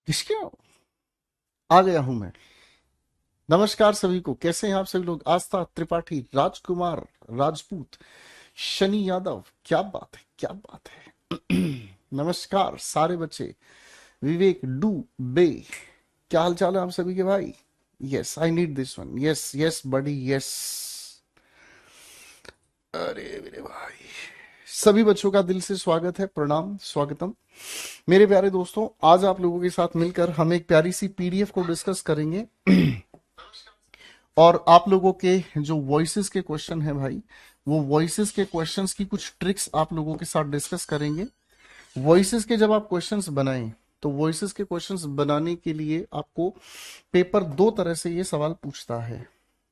किसके आ गया हूं मैं। नमस्कार सभी को, कैसे हैं आप सभी लोग। आस्था त्रिपाठी, राजकुमार राजपूत, शनि यादव, क्या बात है, क्या बात है। नमस्कार सारे बच्चे, विवेक डू बे, क्या हाल चाल है आप सभी के भाई। Yes I need this one, yes yes buddy yes. अरे मेरे भाई, सभी बच्चों का दिल से स्वागत है, प्रणाम, स्वागतम। मेरे प्यारे दोस्तों, आज आप लोगों के साथ मिलकर हम एक प्यारी सी पीडीएफ को डिस्कस करेंगे। और आप लोगों के जो वॉइसेस के क्वेश्चन है भाई, वो वॉइसेस के क्वेश्चंस की कुछ ट्रिक्स आप लोगों के साथ डिस्कस करेंगे। वॉइसेस के जब आप क्वेश्चंस बनाएं, तो वॉइसेस के क्वेश्चंस बनाने के लिए आपको पेपर दो तरह से ये सवाल पूछता है,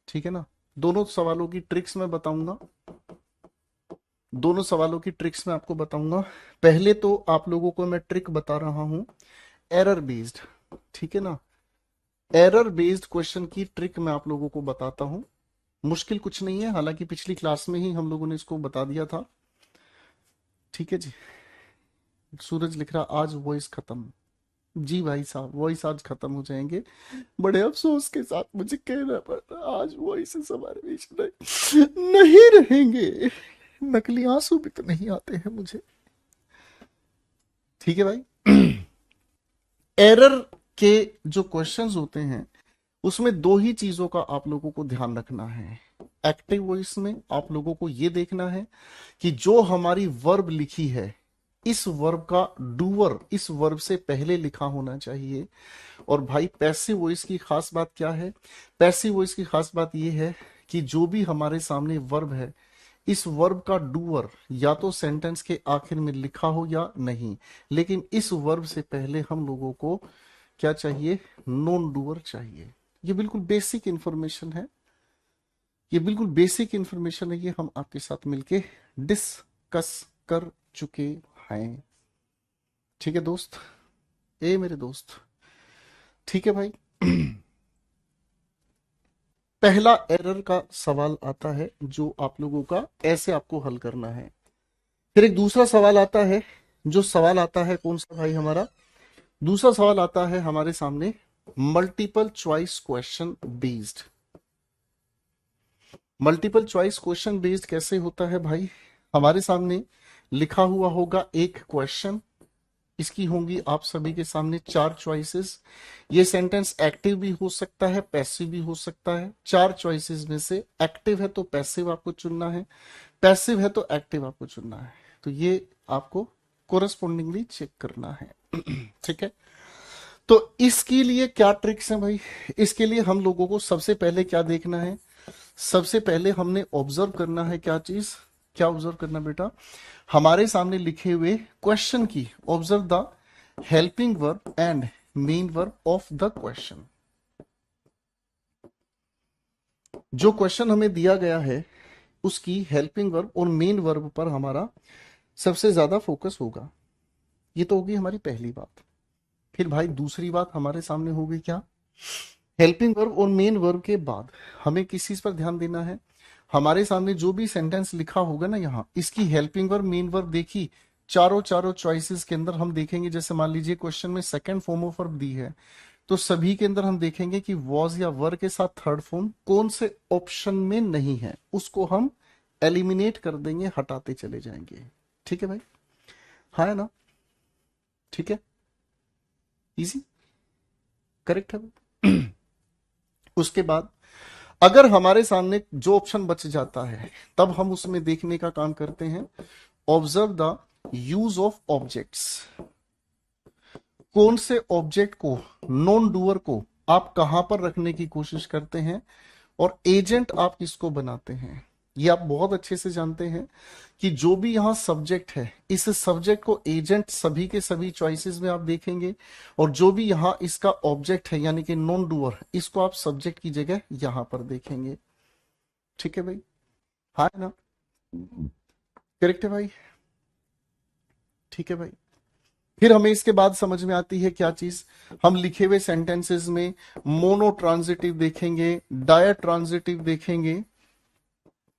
ठीक है ना। दोनों सवालों की ट्रिक्स मैं बताऊंगा, दोनों सवालों की ट्रिक्स मैं आपको बताऊंगा। पहले तो आप लोगों को मैं ट्रिक बता रहा हूं, एरर बेस्ड, ठीक है ना। एरर बेस्ड क्वेश्चन की ट्रिक मैं आप लोगों को बताता हूं। मुश्किल कुछ नहीं है, हालांकि पिछली क्लास में ही हम लोगों ने इसको बता दिया था, ठीक है जी। सूरज लिख रहा आज वॉइस खत्म। जी भाई साहब, वॉइस आज खत्म हो जाएंगे, बड़े अफसोस के साथ मुझे कहना पड़ रहा, आज वॉइस हमारे बीच नहीं नहीं रहेंगे। नकली आंसू भी तो नहीं आते हैं मुझे, ठीक है भाई। एरर के जो क्वेश्चंस होते हैं, उसमें दो ही चीजों का आप लोगों को ध्यान रखना है। एक्टिव वॉइस में आप लोगों को यह देखना है कि जो हमारी वर्ब लिखी है, इस वर्ब का डूअर इस वर्ब से पहले लिखा होना चाहिए। और भाई पैसिव वॉइस की खास बात क्या है। पैसिव वॉइस की खास बात यह है कि जो भी हमारे सामने वर्ब है, इस वर्ब का डूअर या तो सेंटेंस के आखिर में लिखा हो या नहीं, लेकिन इस वर्ब से पहले हम लोगों को क्या चाहिए, नॉन डूअर चाहिए। ये बिल्कुल बेसिक इंफॉर्मेशन है, ये बिल्कुल बेसिक इंफॉर्मेशन है, ये हम आपके साथ मिलके डिस्कस कर चुके हैं, ठीक है दोस्त, ए मेरे दोस्त, ठीक है भाई। पहला एरर का सवाल आता है जो आप लोगों का ऐसे आपको हल करना है। फिर एक दूसरा सवाल आता है, जो सवाल आता है कौन सा भाई हमारा, दूसरा सवाल आता है हमारे सामने multiple choice question based. Multiple choice question based कैसे होता है भाई, हमारे सामने लिखा हुआ होगा एक क्वेश्चन, इसकी होंगी आप सभी के सामने चार चॉइसेस। ये सेंटेंस एक्टिव भी हो सकता है, पैसिव भी हो सकता है। चार चॉइसेस में से एक्टिव है तो पैसिव आपको चुनना है, पैसिव है तो एक्टिव आपको चुनना है। तो ये आपको कोरस्पोंडिंगली चेक करना है। ठीक है, तो इसके लिए क्या ट्रिक्स हैं भाई। इसके लिए हम लोगों को सबसे पहले क्या देखना है, सबसे पहले हमने ऑब्जर्व करना है क्या चीज, क्या ऑब्जर्व करना बेटा, हमारे सामने लिखे हुए क्वेश्चन की observe the helping verb and main verb of the question. जो क्वेश्चन हमें दिया गया है, उसकी हेल्पिंग वर्ब और मेन वर्ब पर हमारा सबसे ज्यादा फोकस होगा। ये तो होगी हमारी पहली बात। फिर भाई दूसरी बात हमारे सामने होगी क्या, हेल्पिंग वर्ब और मेन वर्ब के बाद हमें किस चीज पर ध्यान देना है, हमारे सामने जो भी सेंटेंस लिखा होगा ना यहाँ, इसकी हेल्पिंग वर्ब मेन वर्ब देखी, चारों चारों चॉइसेस के अंदर हम देखेंगे। जैसे मान लीजिए क्वेश्चन में सेकंड फॉर्म ऑफ वर्ब दी है, तो सभी के अंदर हम देखेंगे कि वॉज या वर के साथ थर्ड फॉर्म कौन से ऑप्शन में नहीं है, उसको हम एलिमिनेट कर देंगे, हटाते चले जाएंगे। ठीक है भाई, हाँ है ना, ठीक है, इजी, करेक्ट है। उसके बाद अगर हमारे सामने जो ऑप्शन बच जाता है, तब हम उसमें देखने का काम करते हैं, observe the use of objects. कौन से ऑब्जेक्ट को, नॉन डूअर को आप कहां पर रखने की कोशिश करते हैं, और एजेंट आप किसको बनाते हैं। ये आप बहुत अच्छे से जानते हैं कि जो भी यहां सब्जेक्ट है, इस सब्जेक्ट को एजेंट सभी के सभी चॉइसेस में आप देखेंगे, और जो भी यहां इसका ऑब्जेक्ट है यानी कि नॉन डूअर, इसको आप सब्जेक्ट की जगह यहां पर देखेंगे। ठीक है भाई, हाँ है ना, करेक्ट है भाई, ठीक है भाई। फिर हमें इसके बाद समझ में आती है क्या चीज, हम लिखे हुए सेंटेंसेस में मोनो ट्रांजिटिव देखेंगे, डायर ट्रांजिटिव देखेंगे,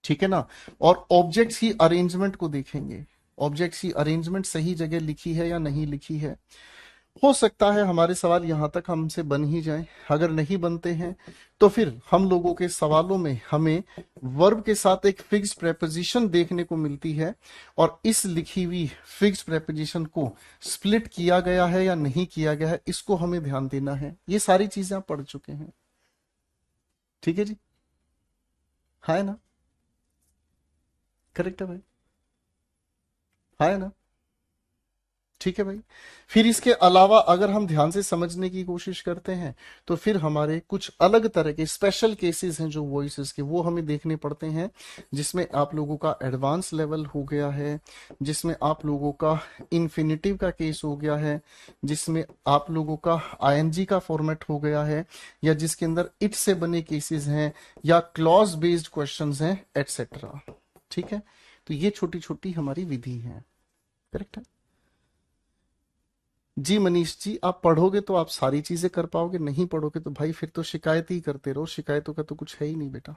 ठीक है ना, और ऑब्जेक्ट्स की अरेंजमेंट को देखेंगे, ऑब्जेक्ट्स की अरेंजमेंट सही जगह लिखी है या नहीं लिखी है। हो सकता है हमारे सवाल यहां तक हमसे बन ही जाएं। अगर नहीं बनते हैं तो फिर हम लोगों के सवालों में हमें वर्ब के साथ एक फिक्स प्रेपोजिशन देखने को मिलती है, और इस लिखी हुई फिक्स प्रेपोजिशन को स्प्लिट किया गया है या नहीं किया गया है, इसको हमें ध्यान देना है। ये सारी चीजें आप पढ़ चुके हैं। ठीक है जी। है ना? करेक्ट है भाई। है ना? ठीक है भाई। फिर इसके अलावा अगर हम ध्यान से समझने की कोशिश करते हैं तो फिर हमारे कुछ अलग तरह के स्पेशल केसेस हैं जो वॉइसेस के, वो हमें देखने पड़ते हैं, जिसमें आप लोगों का एडवांस लेवल हो गया है, जिसमें आप लोगों का इन्फिनिटिव का केस हो गया है, जिसमें आप लोगों का आईएनजी का फॉर्मेट हो गया है, या जिसके अंदर इट से बने केसेस हैं, या क्लॉज बेस्ड क्वेश्चंस हैं, एटसेट्रा। ठीक है। तो ये छोटी छोटी हमारी विधि है। करेक्ट है जी। मनीष जी, आप पढ़ोगे तो आप सारी चीजें कर पाओगे, नहीं पढ़ोगे तो भाई फिर तो शिकायत ही करते रहो, शिकायतों का तो कुछ है ही नहीं बेटा।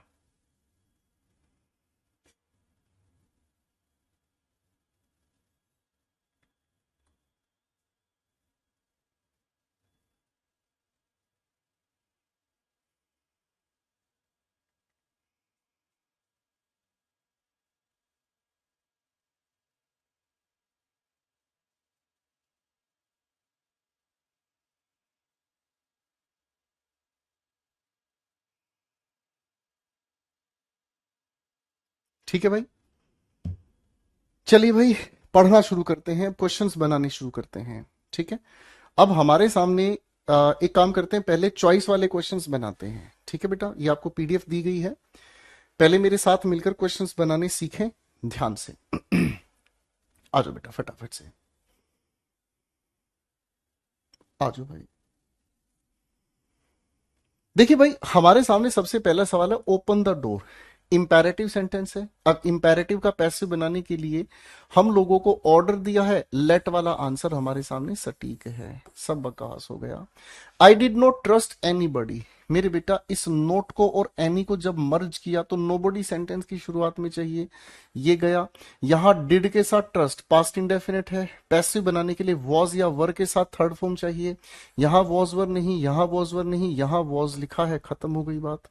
ठीक है भाई। चलिए भाई, पढ़ना शुरू करते हैं, क्वेश्चंस बनाने शुरू करते हैं। ठीक है। अब हमारे सामने एक काम करते हैं, पहले चॉइस वाले क्वेश्चंस बनाते हैं। ठीक है बेटा, ये आपको पीडीएफ दी गई है, पहले मेरे साथ मिलकर क्वेश्चंस बनाने सीखें ध्यान से। आ जाओ बेटा फटाफट से। आ जाओ भाई। देखिए भाई, हमारे सामने सबसे पहला सवाल है, open the door. Imperative sentence है। अब इंपैरेटिव का पैसिव बनाने के लिए हम लोगों को ऑर्डर दिया है, लेट वाला आंसर हमारे सामने सटीक है। सब बकवास हो गया। I did not trust anybody. मेरे बेटा, इस नोट को और एनी को जब मर्ज किया तो नोबडी सेंटेंस की शुरुआत में चाहिए, ये गया। यहां डिड के साथ ट्रस्ट पास्ट इंडेफिनिट है, पैसिव बनाने के लिए वॉज या वर के साथ थर्ड फॉर्म चाहिए। यहां वॉज वर नहीं, यहां वॉज वर नहीं, यहां वॉज लिखा है, खत्म हो गई बात।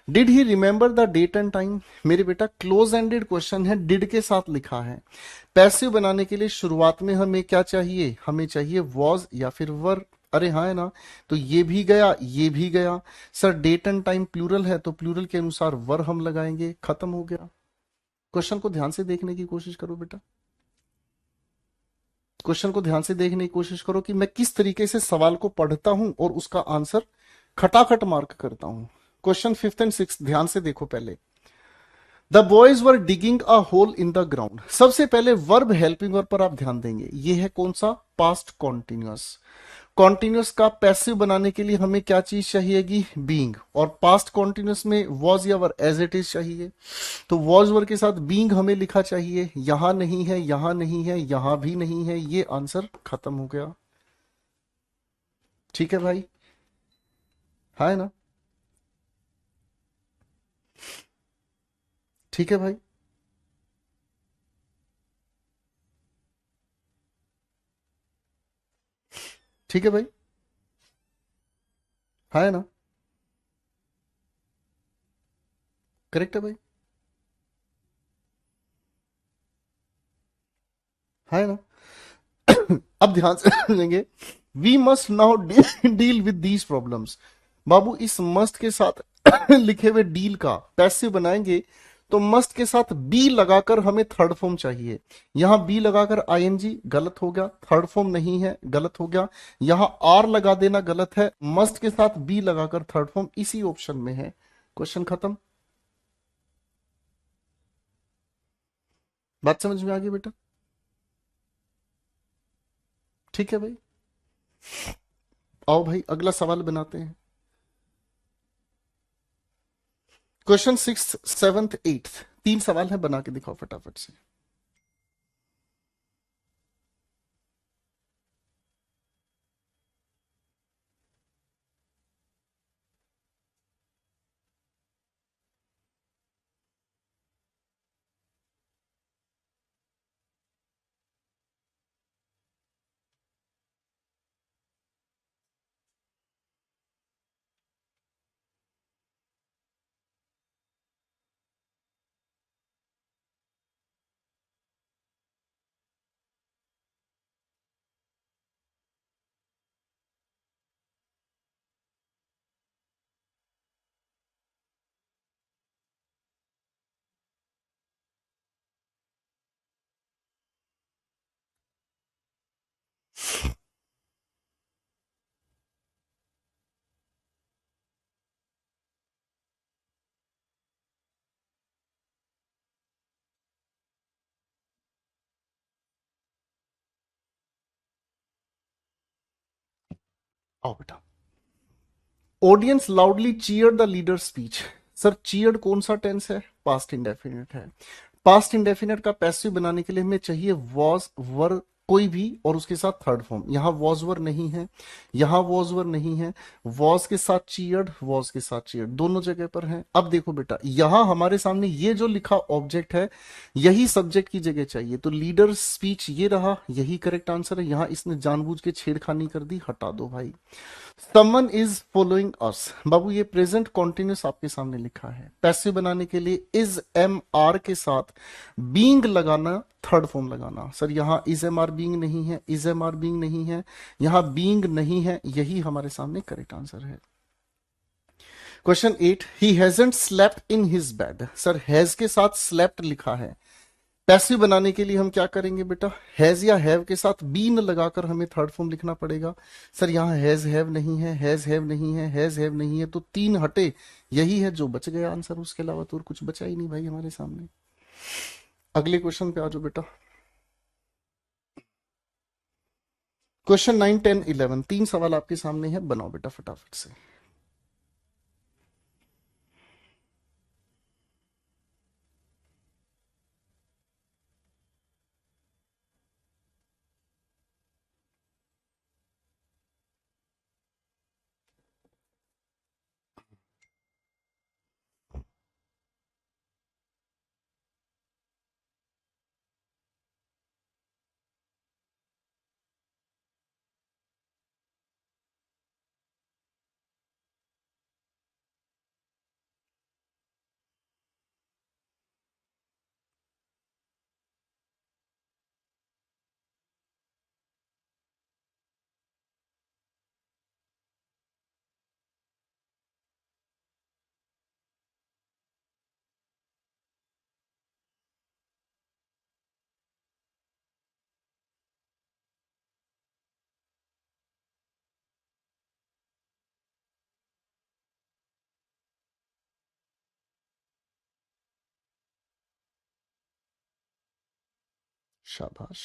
Did he remember the date and time. मेरे बेटा, क्लोज एंडेड क्वेश्चन है, डिड के साथ लिखा है। पैसिव बनाने के लिए शुरुआत में हमें क्या चाहिए, हमें चाहिए वॉज या फिर वर। अरे हाँ है ना? तो ये भी गया, ये भी गया। Sir date and time plural है तो प्लूरल के अनुसार वर हम लगाएंगे, खत्म हो गया। क्वेश्चन को ध्यान से देखने की कोशिश करो बेटा। क्वेश्चन को ध्यान से देखने की कोशिश करो कि मैं किस तरीके से सवाल को पढ़ता हूं और उसका आंसर खटाखट मार्क करता हूं। क्वेश्चन फिफ्थ एंड सिक्स ध्यान से देखो पहले। The boys were digging a hole in the ground. सबसे पहले वर्ब हेल्पिंग वर्ब पर आप ध्यान देंगे, ये है कौन सा, पास्ट कॉन्टिन्यूअस। कॉन्टिन्यूअस का पैसिव बनाने के लिए हमें क्या चीज चाहिएगी, बीइंग, और पास्ट कॉन्टिन्यूअस में वॉज या वर एज इट इज चाहिए। तो वॉज वर के साथ बीइंग हमें लिखा चाहिए, यहां नहीं है, यहां नहीं है, यहां भी नहीं है, ये आंसर खत्म हो गया। ठीक है भाई। है ना? ठीक है भाई। ठीक है भाई। है ना? करेक्ट है भाई। है ना? अब ध्यान से सुनेंगे। We must now deal with these problems. बाबू, इस मस्ट के साथ लिखे हुए डील का पैसिव बनाएंगे तो मस्ट के साथ बी लगाकर हमें थर्ड फॉर्म चाहिए। यहां बी लगाकर आईएनजी गलत हो गया, थर्ड फॉर्म नहीं है, गलत हो गया। यहां आर लगा देना गलत है, मस्ट के साथ बी लगाकर थर्ड फॉर्म इसी ऑप्शन में है। क्वेश्चन खत्म। बात समझ में आ गई बेटा? ठीक है भाई। आओ भाई, अगला सवाल बनाते हैं। क्वेश्चन सिक्स सेवंथ एट्थ, तीन सवाल है, बना के दिखाओ फटाफट से। आओ बेटा। Audience loudly cheer the leader speech. Sir cheered कौन सा टेंस है? पास्ट इंडेफिनिट है। पास्ट इंडेफिनिट का पैसिव बनाने के लिए हमें चाहिए वॉज वर कोई भी और उसके साथ थर्ड फॉर्म। यहां वॉज वर नहीं है, यहां वॉज वर नहीं है। वॉज के साथ चीयर्ड, वॉज के साथ चीयर्ड दोनों जगह पर है। अब देखो बेटा, यहां हमारे सामने ये जो लिखा ऑब्जेक्ट है यही सब्जेक्ट की जगह चाहिए, तो लीडर स्पीच ये रहा, यही करेक्ट आंसर है। यहां इसने जानबूझ के छेड़खानी कर दी, हटा दो भाई। Someone is following us. बाबू ये प्रेजेंट कॉन्टिन्यूस आपके सामने लिखा है। पैसिव बनाने के लिए इज एम आर के साथ बीइंग लगाना, थर्ड फॉर्म लगाना। सर यहां इज एम आर बीइंग नहीं है, इज एम आर बीइंग नहीं है, यहां बीइंग नहीं है, यही हमारे सामने करेक्ट आंसर है। Question 8, he hasn't slept in his bed. Sir has के साथ स्लेप्ट लिखा है। पैसिव बनाने के लिए हम क्या करेंगे बेटा, हैज या हैव के साथ बीन लगाकर हमें थर्ड फॉर्म लिखना पड़ेगा। सर यहां हैज हैव नहीं है, हैज हैव नहीं है, हैज हैव नहीं है, तो तीन हटे, यही है जो बच गया आंसर। उसके अलावा तो और कुछ बचा ही नहीं भाई हमारे सामने। अगले क्वेश्चन पे आ जाओ बेटा। क्वेश्चन 9, 10, 11, तीन सवाल आपके सामने है, बनाओ बेटा फटाफट से। शाबाश।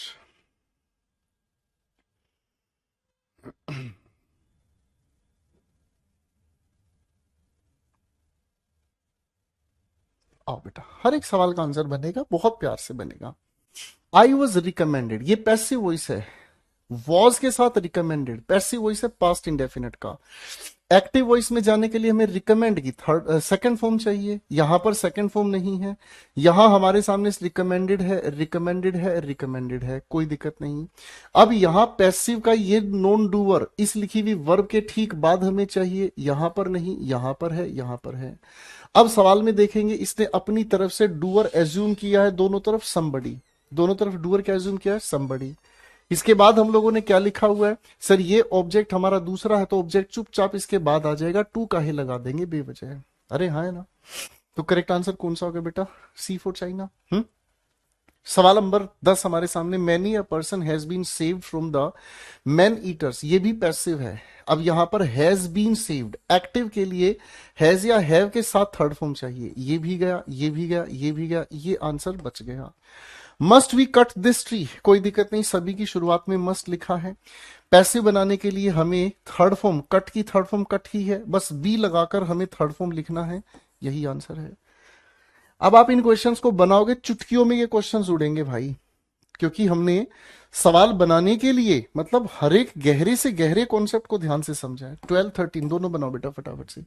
आओ बेटा, हर एक सवाल का आंसर बनेगा, बहुत प्यार से बनेगा। आई वॉज रिकमेंडेड, ये पैसिव वॉइस है। वॉज के साथ रिकमेंडेड, पैसिव वॉइस है पास्ट इंडेफिनिट का। एक्टिव वॉइस में जाने के लिए हमें रिकमेंड की थर्ड सेकंड फॉर्म चाहिए, यहां पर सेकंड फॉर्म नहीं है। यहां हमारे सामने रिकमेंडेड है, रिकमेंडेड है, रिकमेंडेड है, कोई दिक्कत नहीं। अब यहां पैसिव का ये नॉन डूअर इस लिखी हुई वर्ब के ठीक बाद हमें चाहिए, यहां पर नहीं, यहां पर है, यहां पर है। अब सवाल में देखेंगे इसने अपनी तरफ से डूअर एज्यूम किया है, दोनों तरफ समबडी, दोनों तरफ डूअर क्या एज्यूम किया है, समबडी। इसके बाद हम लोगों ने क्या लिखा हुआ है, सर ये ऑब्जेक्ट हमारा दूसरा है, तो ऑब्जेक्ट चुपचाप इसके बाद आ जाएगा, टू काहे लगा देंगे बेवजह। अरे हाँ है ना। तो करेक्ट आंसर कौन सा होगा बेटा, सी फॉर चाइना। सवाल नंबर 10 हमारे सामने, many a person has been saved from the man eaters, ये भी पैसिव है। अब यहां पर हैज बीन सेव्ड, एक्टिव के लिए हैज या हैव के साथ थर्ड फॉर्म चाहिए, ये भी गया, ये भी गया, ये भी गया, ये आंसर बच गया। Must we cut this tree, कोई दिक्कत नहीं, सभी की शुरुआत में मस्ट लिखा है। पैसिव बनाने के लिए हमें थर्ड फॉर्म, कट की थर्ड फॉर्म कट ही है, बस बी लगाकर हमें थर्ड फॉर्म लिखना है, यही आंसर है। अब आप इन क्वेश्चंस को बनाओगे, चुटकियों में ये क्वेश्चंस उड़ेंगे भाई, क्योंकि हमने सवाल बनाने के लिए मतलब हर एक गहरे से गहरे कॉन्सेप्ट को ध्यान से समझा है। 12, 13 दोनों बनाओ बेटा फटाफट से।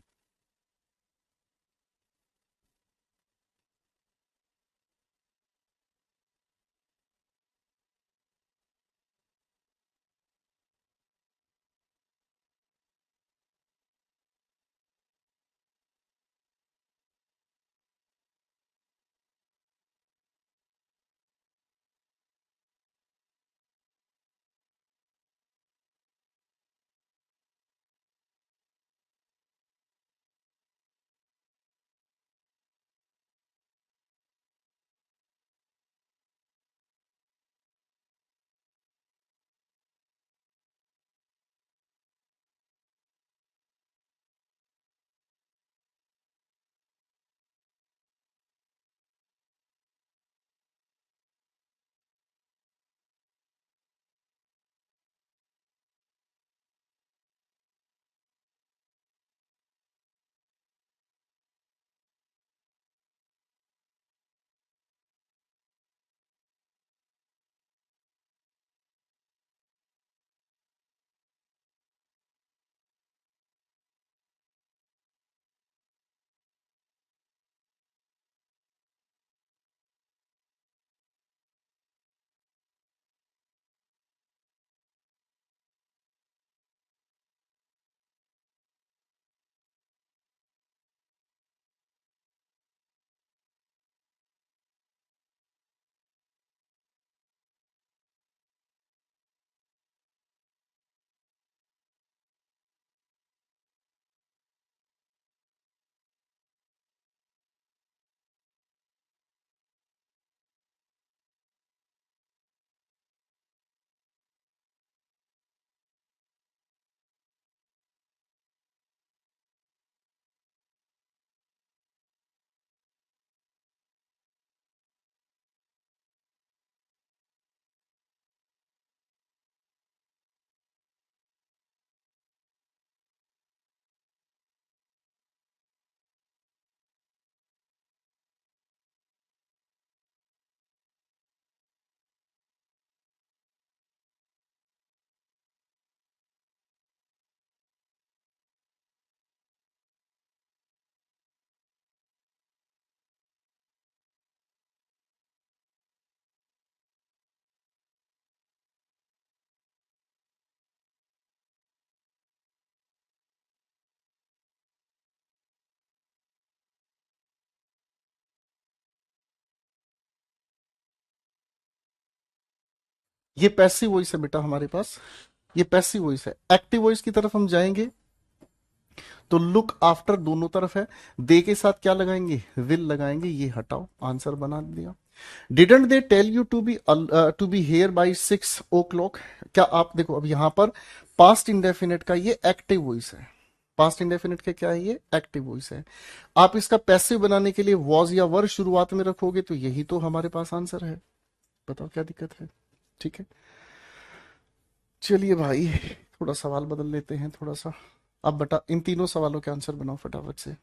ये पैसिव वॉइस है बेटा हमारे पास, ये पैसिव वॉइस है। एक्टिव वॉइस की तरफ हम जाएंगे तो लुक आफ्टर दोनों तरफ है, दे के साथ क्या लगाएंगे, विल लगाएंगे, ये हटाओ, आंसर बना दिया। Didn't they tell you to be here by 6 o'clock? क्या आप देखो अब यहां पर पास्ट इंडेफिनेट का ये एक्टिव वॉइस है, पास्ट इंडेफिनेट का क्या है, ये एक्टिव वॉइस है। आप इसका पैसिव बनाने के लिए वॉज या वर शुरुआत में रखोगे तो यही तो हमारे पास आंसर है। बताओ क्या दिक्कत है? ठीक है, चलिए भाई थोड़ा सवाल बदल लेते हैं थोड़ा सा। अब बता, इन तीनों सवालों के आंसर बनाओ फटाफट से।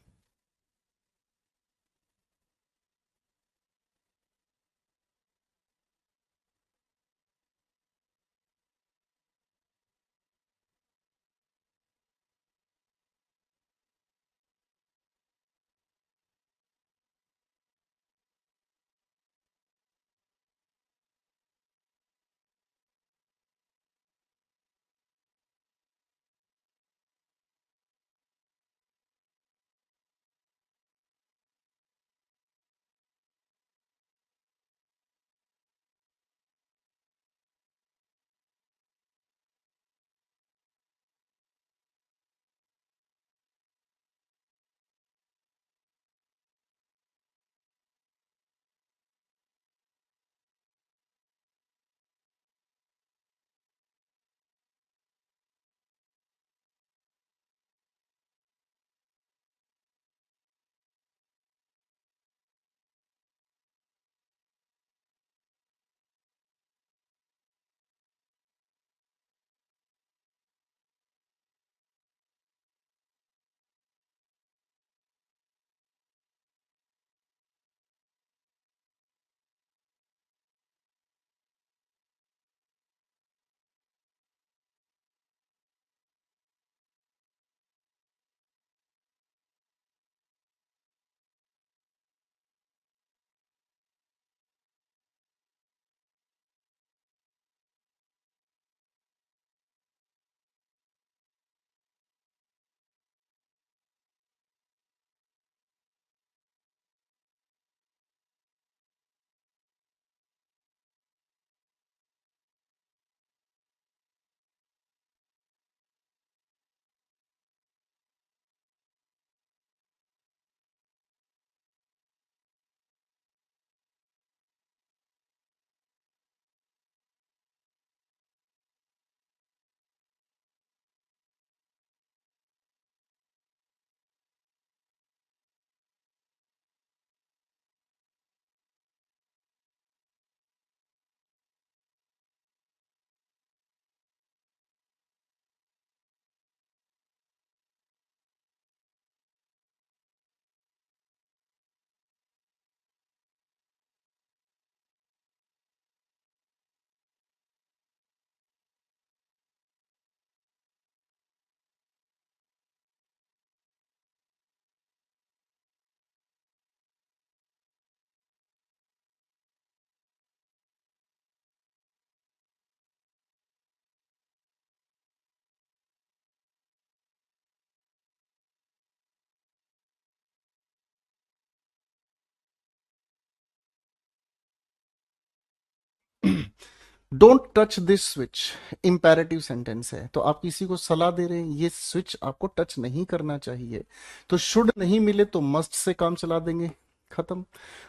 Don't touch this switch, imperative sentence है, तो आप किसी को सलाह दे रहे हैं ये स्विच आपको टच नहीं करना चाहिए, तो शुड नहीं मिले तो मस्ट से काम चला देंगे, खत्म।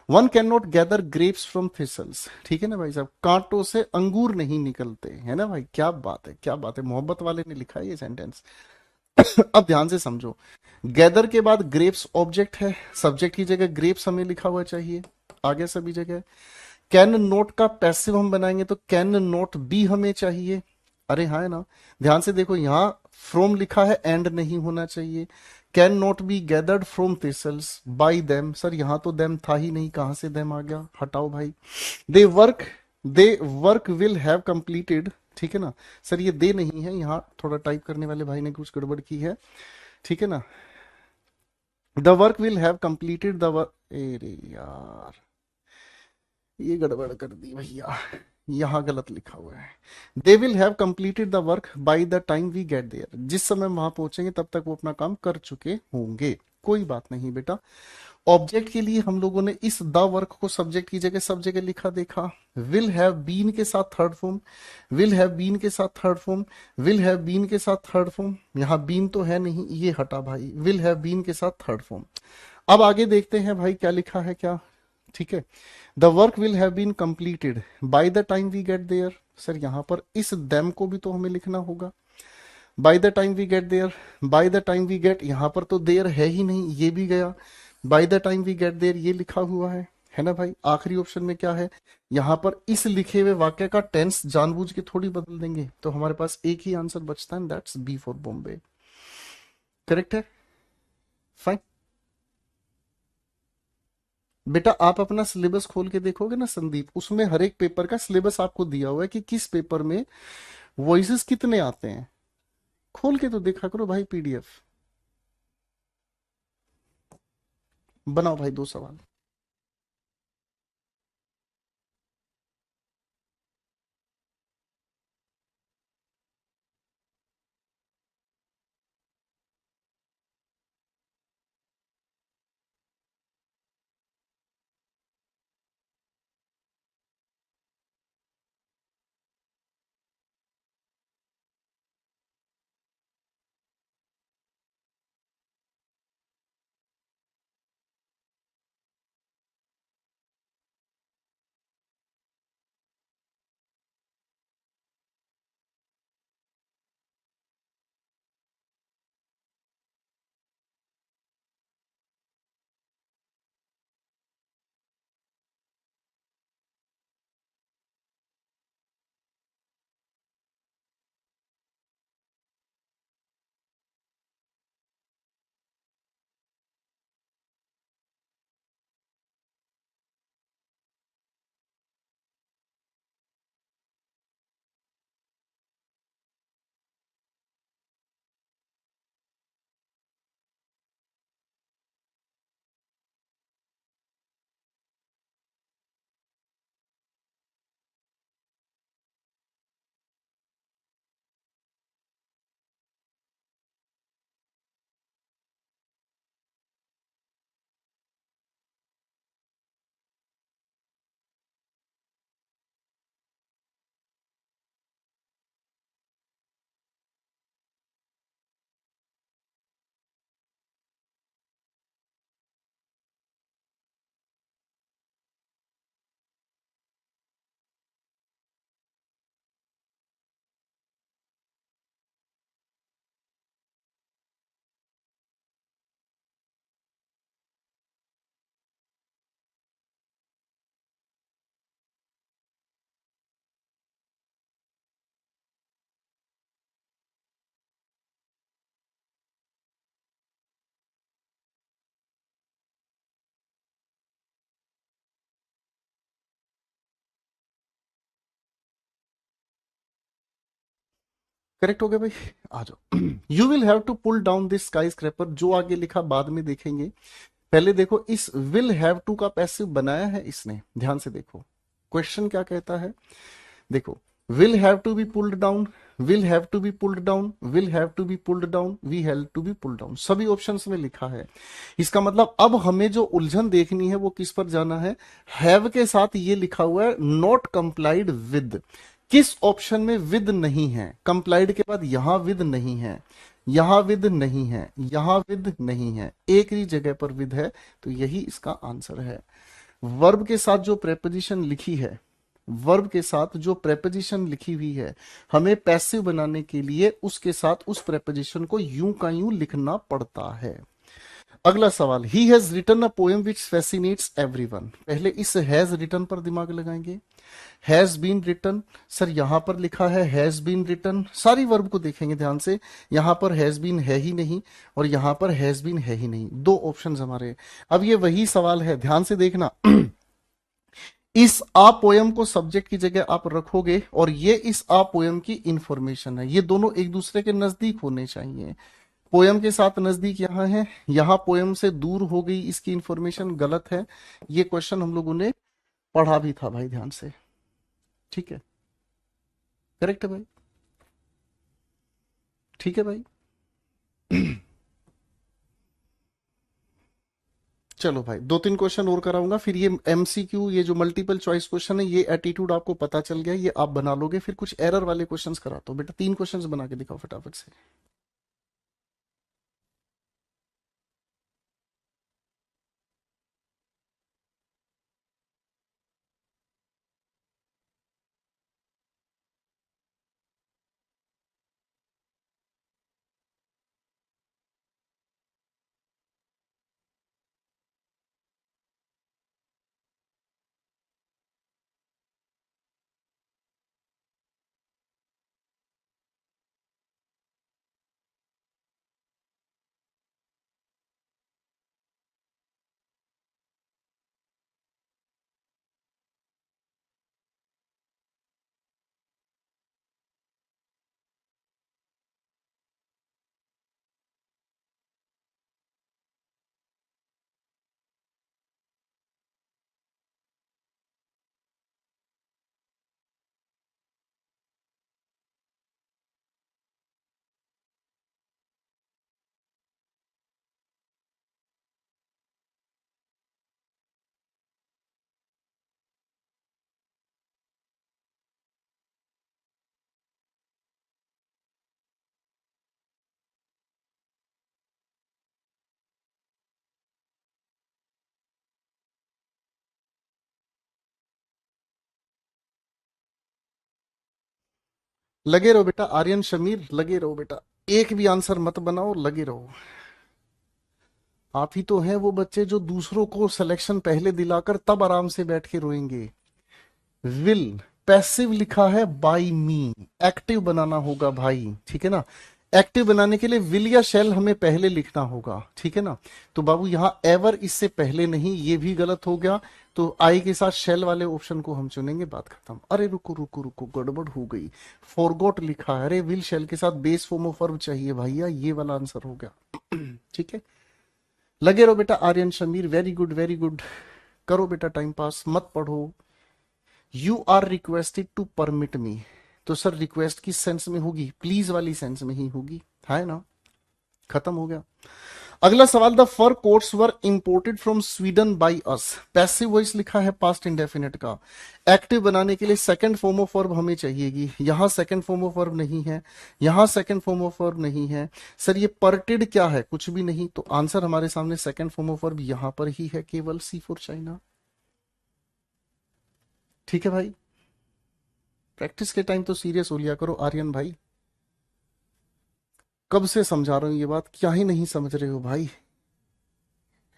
One can not gather grapes from thistles, ठीक है ना भाई साहब, कांटों से अंगूर नहीं निकलते, है ना भाई, क्या बात है, क्या बात है, मोहब्बत वाले ने लिखा है ये सेंटेंस। अब ध्यान से समझो, गैदर के बाद ग्रेप्स ऑब्जेक्ट है, सब्जेक्ट की जगह ग्रेप्स हमें लिखा हुआ चाहिए, आगे सभी जगह। कैन नोट का पैसिव हम बनाएंगे तो कैन नोट बी हमें चाहिए, अरे हाँ है ना, ध्यान से देखो यहाँ फ्रोम लिखा है, एंड नहीं होना चाहिए। Can not be gathered from thistles by them, sir यहाँ तो देम था ही नहीं, कहां से देम आ गया, हटाओ भाई। They work, they work will have completed, ठीक है ना, सर ये दे नहीं है, यहाँ थोड़ा टाइप करने वाले भाई ने कुछ गड़बड़ की है, ठीक है ना। The work will have completed the work, अरे यार ये गड़बड़ कर दी भैया, यहाँ गलत लिखा हुआ है। They will have completed the work by the time we get there, जिस समय वहां पहुंचेंगे तब तक वो अपना काम कर चुके होंगे, कोई बात नहीं बेटा। ऑब्जेक्ट के लिए हम लोगों ने इस द वर्क को सब्जेक्ट की जगह सब जगह लिखा देखा। विल हैव बीन के साथ third form, will have been के साथ third form, will have been के साथ थर्ड फॉर्म, यहां बीन तो है नहीं, ये हटा भाई, विल हैव बीन के साथ थर्ड फॉर्म। अब आगे देखते हैं भाई क्या लिखा है क्या। ठीक है, the work will have been completed by the time we get there. Sir यहां पर इस देम को भी तो हमें लिखना होगा। By the time we get there, by the time we get, यहां पर तो देयर है ही नहीं, ये भी गया। By the time we get there ये लिखा हुआ है ना भाई। आखिरी ऑप्शन में क्या है, यहां पर इस लिखे हुए वाक्य का टेंस जानबूझ के थोड़ी बदल देंगे, तो हमारे पास एक ही आंसर बचता है, that's B for Bombay. Correct है, फाइन। बेटा आप अपना सिलेबस खोल के देखोगे ना संदीप, उसमें हर एक पेपर का सिलेबस आपको दिया हुआ है कि किस पेपर में वॉइसेस कितने आते हैं। खोल के तो देखा करो भाई पीडीएफ। बनाओ भाई 2 सवाल। करेक्ट हो गया भाई। आ जाओ। You will have to pull down this skyscraper, जो आगे लिखा बाद में देखेंगे। पहले देखो इस विल हैव टू का पैसिव बनाया है इसने, ध्यान से देखो क्वेश्चन क्या कहता है। देखो, will have to be pulled down, will have to be pulled down, will have to be pulled down, we have to be pulled down, सभी ऑप्शंस में लिखा है। इसका मतलब अब हमें जो उलझन देखनी है वो किस पर जाना है, हैव के साथ ये लिखा हुआ है नॉट कंप्लाइड विद, किस ऑप्शन में विद नहीं है। कंप्लाइड के बाद यहां विद नहीं है, यहां विद नहीं है, यहां विद नहीं है, एक ही जगह पर विद है, तो यही इसका आंसर है। वर्ब के साथ जो प्रेपोजिशन लिखी है, वर्ब के साथ जो प्रेपोजिशन लिखी हुई है, हमें पैसिव बनाने के लिए उसके साथ उस प्रेपोजिशन को यूं का यूं लिखना पड़ता है। अगला सवाल, he has written a poem which fascinates everyone. पहले इस हैज रिटन पर दिमाग लगाएंगे। हैज बीन रिटन, सर यहां पर लिखा है हैज बीन रिटन, सारी वर्ब को देखेंगे ध्यान से, यहां पर हैज बीन है ही नहीं और यहां पर हैज बीन है ही नहीं, दो ऑप्शंस हमारे। अब ये वही सवाल है, ध्यान से देखना। इस आ पोयम को सब्जेक्ट की जगह आप रखोगे और ये इस आ पोयम की इंफॉर्मेशन है, ये दोनों एक दूसरे के नजदीक होने चाहिए। पोयम के साथ नजदीक यहाँ है, यहाँ पोयम से दूर हो गई, इसकी इंफॉर्मेशन गलत है। ये क्वेश्चन हम लोगों ने पढ़ा भी था भाई, ध्यान से। ठीक है, करेक्ट है भाई, ठीक है भाई। चलो भाई, दो तीन क्वेश्चन और कराऊंगा, फिर ये एमसीक्यू, ये जो मल्टीपल चॉइस क्वेश्चन है, ये एटीट्यूड आपको पता चल गया, ये आप बना लोगे। फिर कुछ एरर वाले क्वेश्चंस कराता हूँ बेटा, तीन क्वेश्चंस बना के दिखाओ फटाफट से। लगे रहो बेटा, आर्यन शमीर लगे रहो बेटा, एक भी आंसर मत बनाओ, लगे रहो। आप ही तो हैं वो बच्चे जो दूसरों को सिलेक्शन पहले दिलाकर तब आराम से बैठ के रोएंगे। विल, पैसिव लिखा है बाय मी, एक्टिव बनाना होगा भाई, ठीक है ना। एक्टिव बनाने के लिए विल या शेल हमें पहले लिखना होगा, ठीक है ना। तो बाबू यहां एवर इससे पहले नहीं, ये भी गलत हो गया। तो आई के साथ शेल वाले ऑप्शन को हम चुनेंगे, बात खत्म। अरे रुको रुको रुको, गड़बड़ हो गई, फॉरगॉट लिखा है। अरे विल शेल के साथ बेस फॉर्म ऑफ वर्ब चाहिए भैया, ये वाला आंसर हो गया। ठीक है, लगे रहो बेटा Aryan Shamir, very good very good. करो बेटा टाइम पास, मत पढ़ो। You are requested to permit me, तो सर रिक्वेस्ट किस सेंस में होगी? प्लीज वाली सेंस में ही होगी, है ना। खत्म हो गया। अगला सवाल, the fur coats were imported from Sweden by us. Passive voice लिखा है पास्ट इंडेफिनिट का। एक्टिव बनाने के लिए सेकंड फॉर्म ऑफ वर्ब हमें चाहिएगी, यहां सेकंड फॉर्म ऑफ वर्ब नहीं है, यहां सेकंड फॉर्म ऑफ वर्ब नहीं है। सर ये पर्टेड क्या है? कुछ भी नहीं। तो आंसर हमारे सामने सेकंड फॉर्म ऑफ वर्ब यहां पर ही है, केवल सी फॉर चाइना। ठीक है भाई, प्रैक्टिस के टाइम तो सीरियस हो लिया करो आर्यन भाई। कब से समझा रहा हूं ये बात, क्या ही नहीं समझ रहे हो भाई,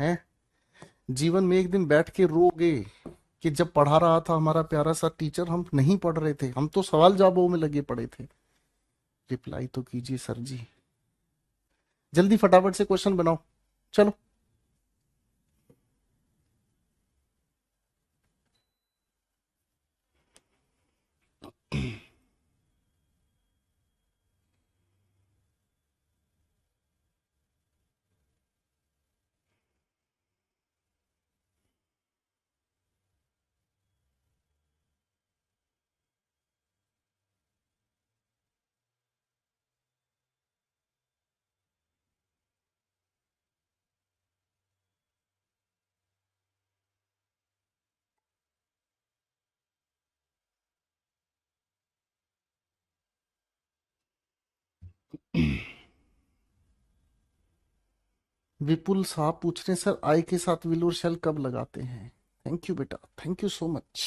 हैं? जीवन में एक दिन बैठ के रोगे कि जब पढ़ा रहा था हमारा प्यारा सा टीचर, हम नहीं पढ़ रहे थे, हम तो सवाल जवाबों में लगे पड़े थे। रिप्लाई तो कीजिए सर जी, जल्दी फटाफट से क्वेश्चन बनाओ, चलो। विपुल साहब पूछ रहे हैं, सर आई के साथ विल और शैल कब लगाते हैं? थैंक यू बेटा, थैंक यू सो मच।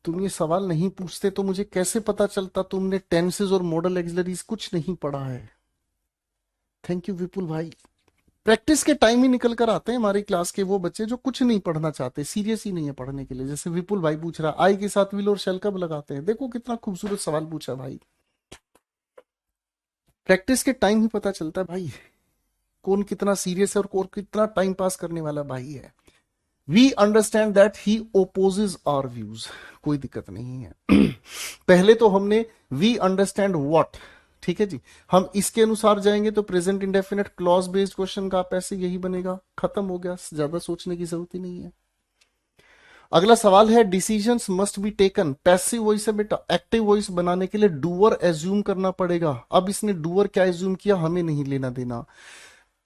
तुम ये सवाल नहीं पूछते तो मुझे कैसे पता चलता तुमने टेंसेस और मॉडल एक्सिलरीज कुछ नहीं पढ़ा है। थैंक यू विपुल भाई। प्रैक्टिस के टाइम ही निकल कर आते हैं हमारी क्लास के वो बच्चे जो कुछ नहीं पढ़ना चाहते, सीरियस ही नहीं है पढ़ने के लिए। जैसे विपुल भाई पूछ रहा, आई के साथ विल और शैल कब लगाते हैं? देखो कितना खूबसूरत सवाल पूछा भाई। प्रैक्टिस के टाइम ही पता चलता है भाई, कौन कितना सीरियस है और कौन कितना टाइम पास करने वाला भाई है। We understand that he opposes our views, कोई दिक्कत नहीं है। पहले तो हमने वी अंडरस्टैंड व्हाट, ठीक है जी। हम इसके अनुसार जाएंगे तो present indefinite clause based question का आप ऐसे यही बनेगा, खत्म हो गया, ज्यादा सोचने की जरूरत ही नहीं है। अगला सवाल है, decisions must be taken. Passive voice है बेटा, एक्टिव वॉइस बनाने के लिए डूअर एज्यूम करना पड़ेगा। अब इसने डूअर क्या एज्यूम किया, हमें नहीं लेना देना।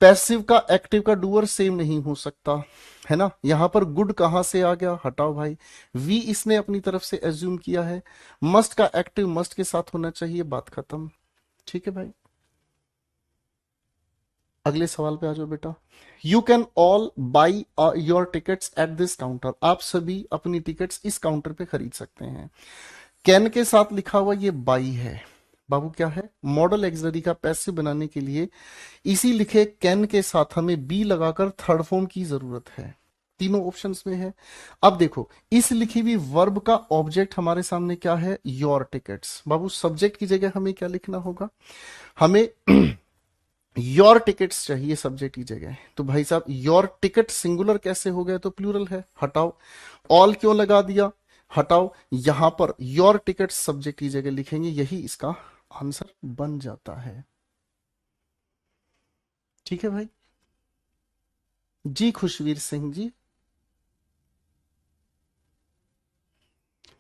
पैसिव का एक्टिव का डूअर सेम नहीं हो सकता, है ना। यहां पर गुड कहां से आ गया, हटाओ भाई। वी इसने अपनी तरफ से एज्यूम किया है। मस्ट का एक्टिव मस्ट के साथ होना चाहिए, बात खत्म। ठीक है भाई, अगले सवाल पे आ जाओ बेटा। You can all by your tickets at this counter, आप सभी अपनी टिकट्स इस काउंटर पे खरीद सकते हैं। कैन के साथ लिखा हुआ ये बाई है बाबू, क्या है, मॉडल एक्सलरी का पैसिव बनाने के लिए इसी लिखे कैन के साथ हमें बी लगाकर थर्ड फॉर्म की जरूरत है। तीनों ऑप्शंस में है। अब देखो, इस लिखी हुई वर्ब का ऑब्जेक्ट हमारे सामने क्या है, योर टिकट्स। बाबू सब्जेक्ट की जगह हमें क्या लिखना होगा, हमें योर टिकट्स चाहिए सब्जेक्ट की जगह। तो भाई साहब योर टिकट सिंगुलर कैसे हो गया, तो प्लूरल है, हटाओ। ऑल क्यों लगा दिया, हटाओ। यहां पर योर टिकट सब्जेक्ट की जगह लिखेंगे, यही इसका आंसर बन जाता है। ठीक है भाई, जी खुशवीर सिंह जी।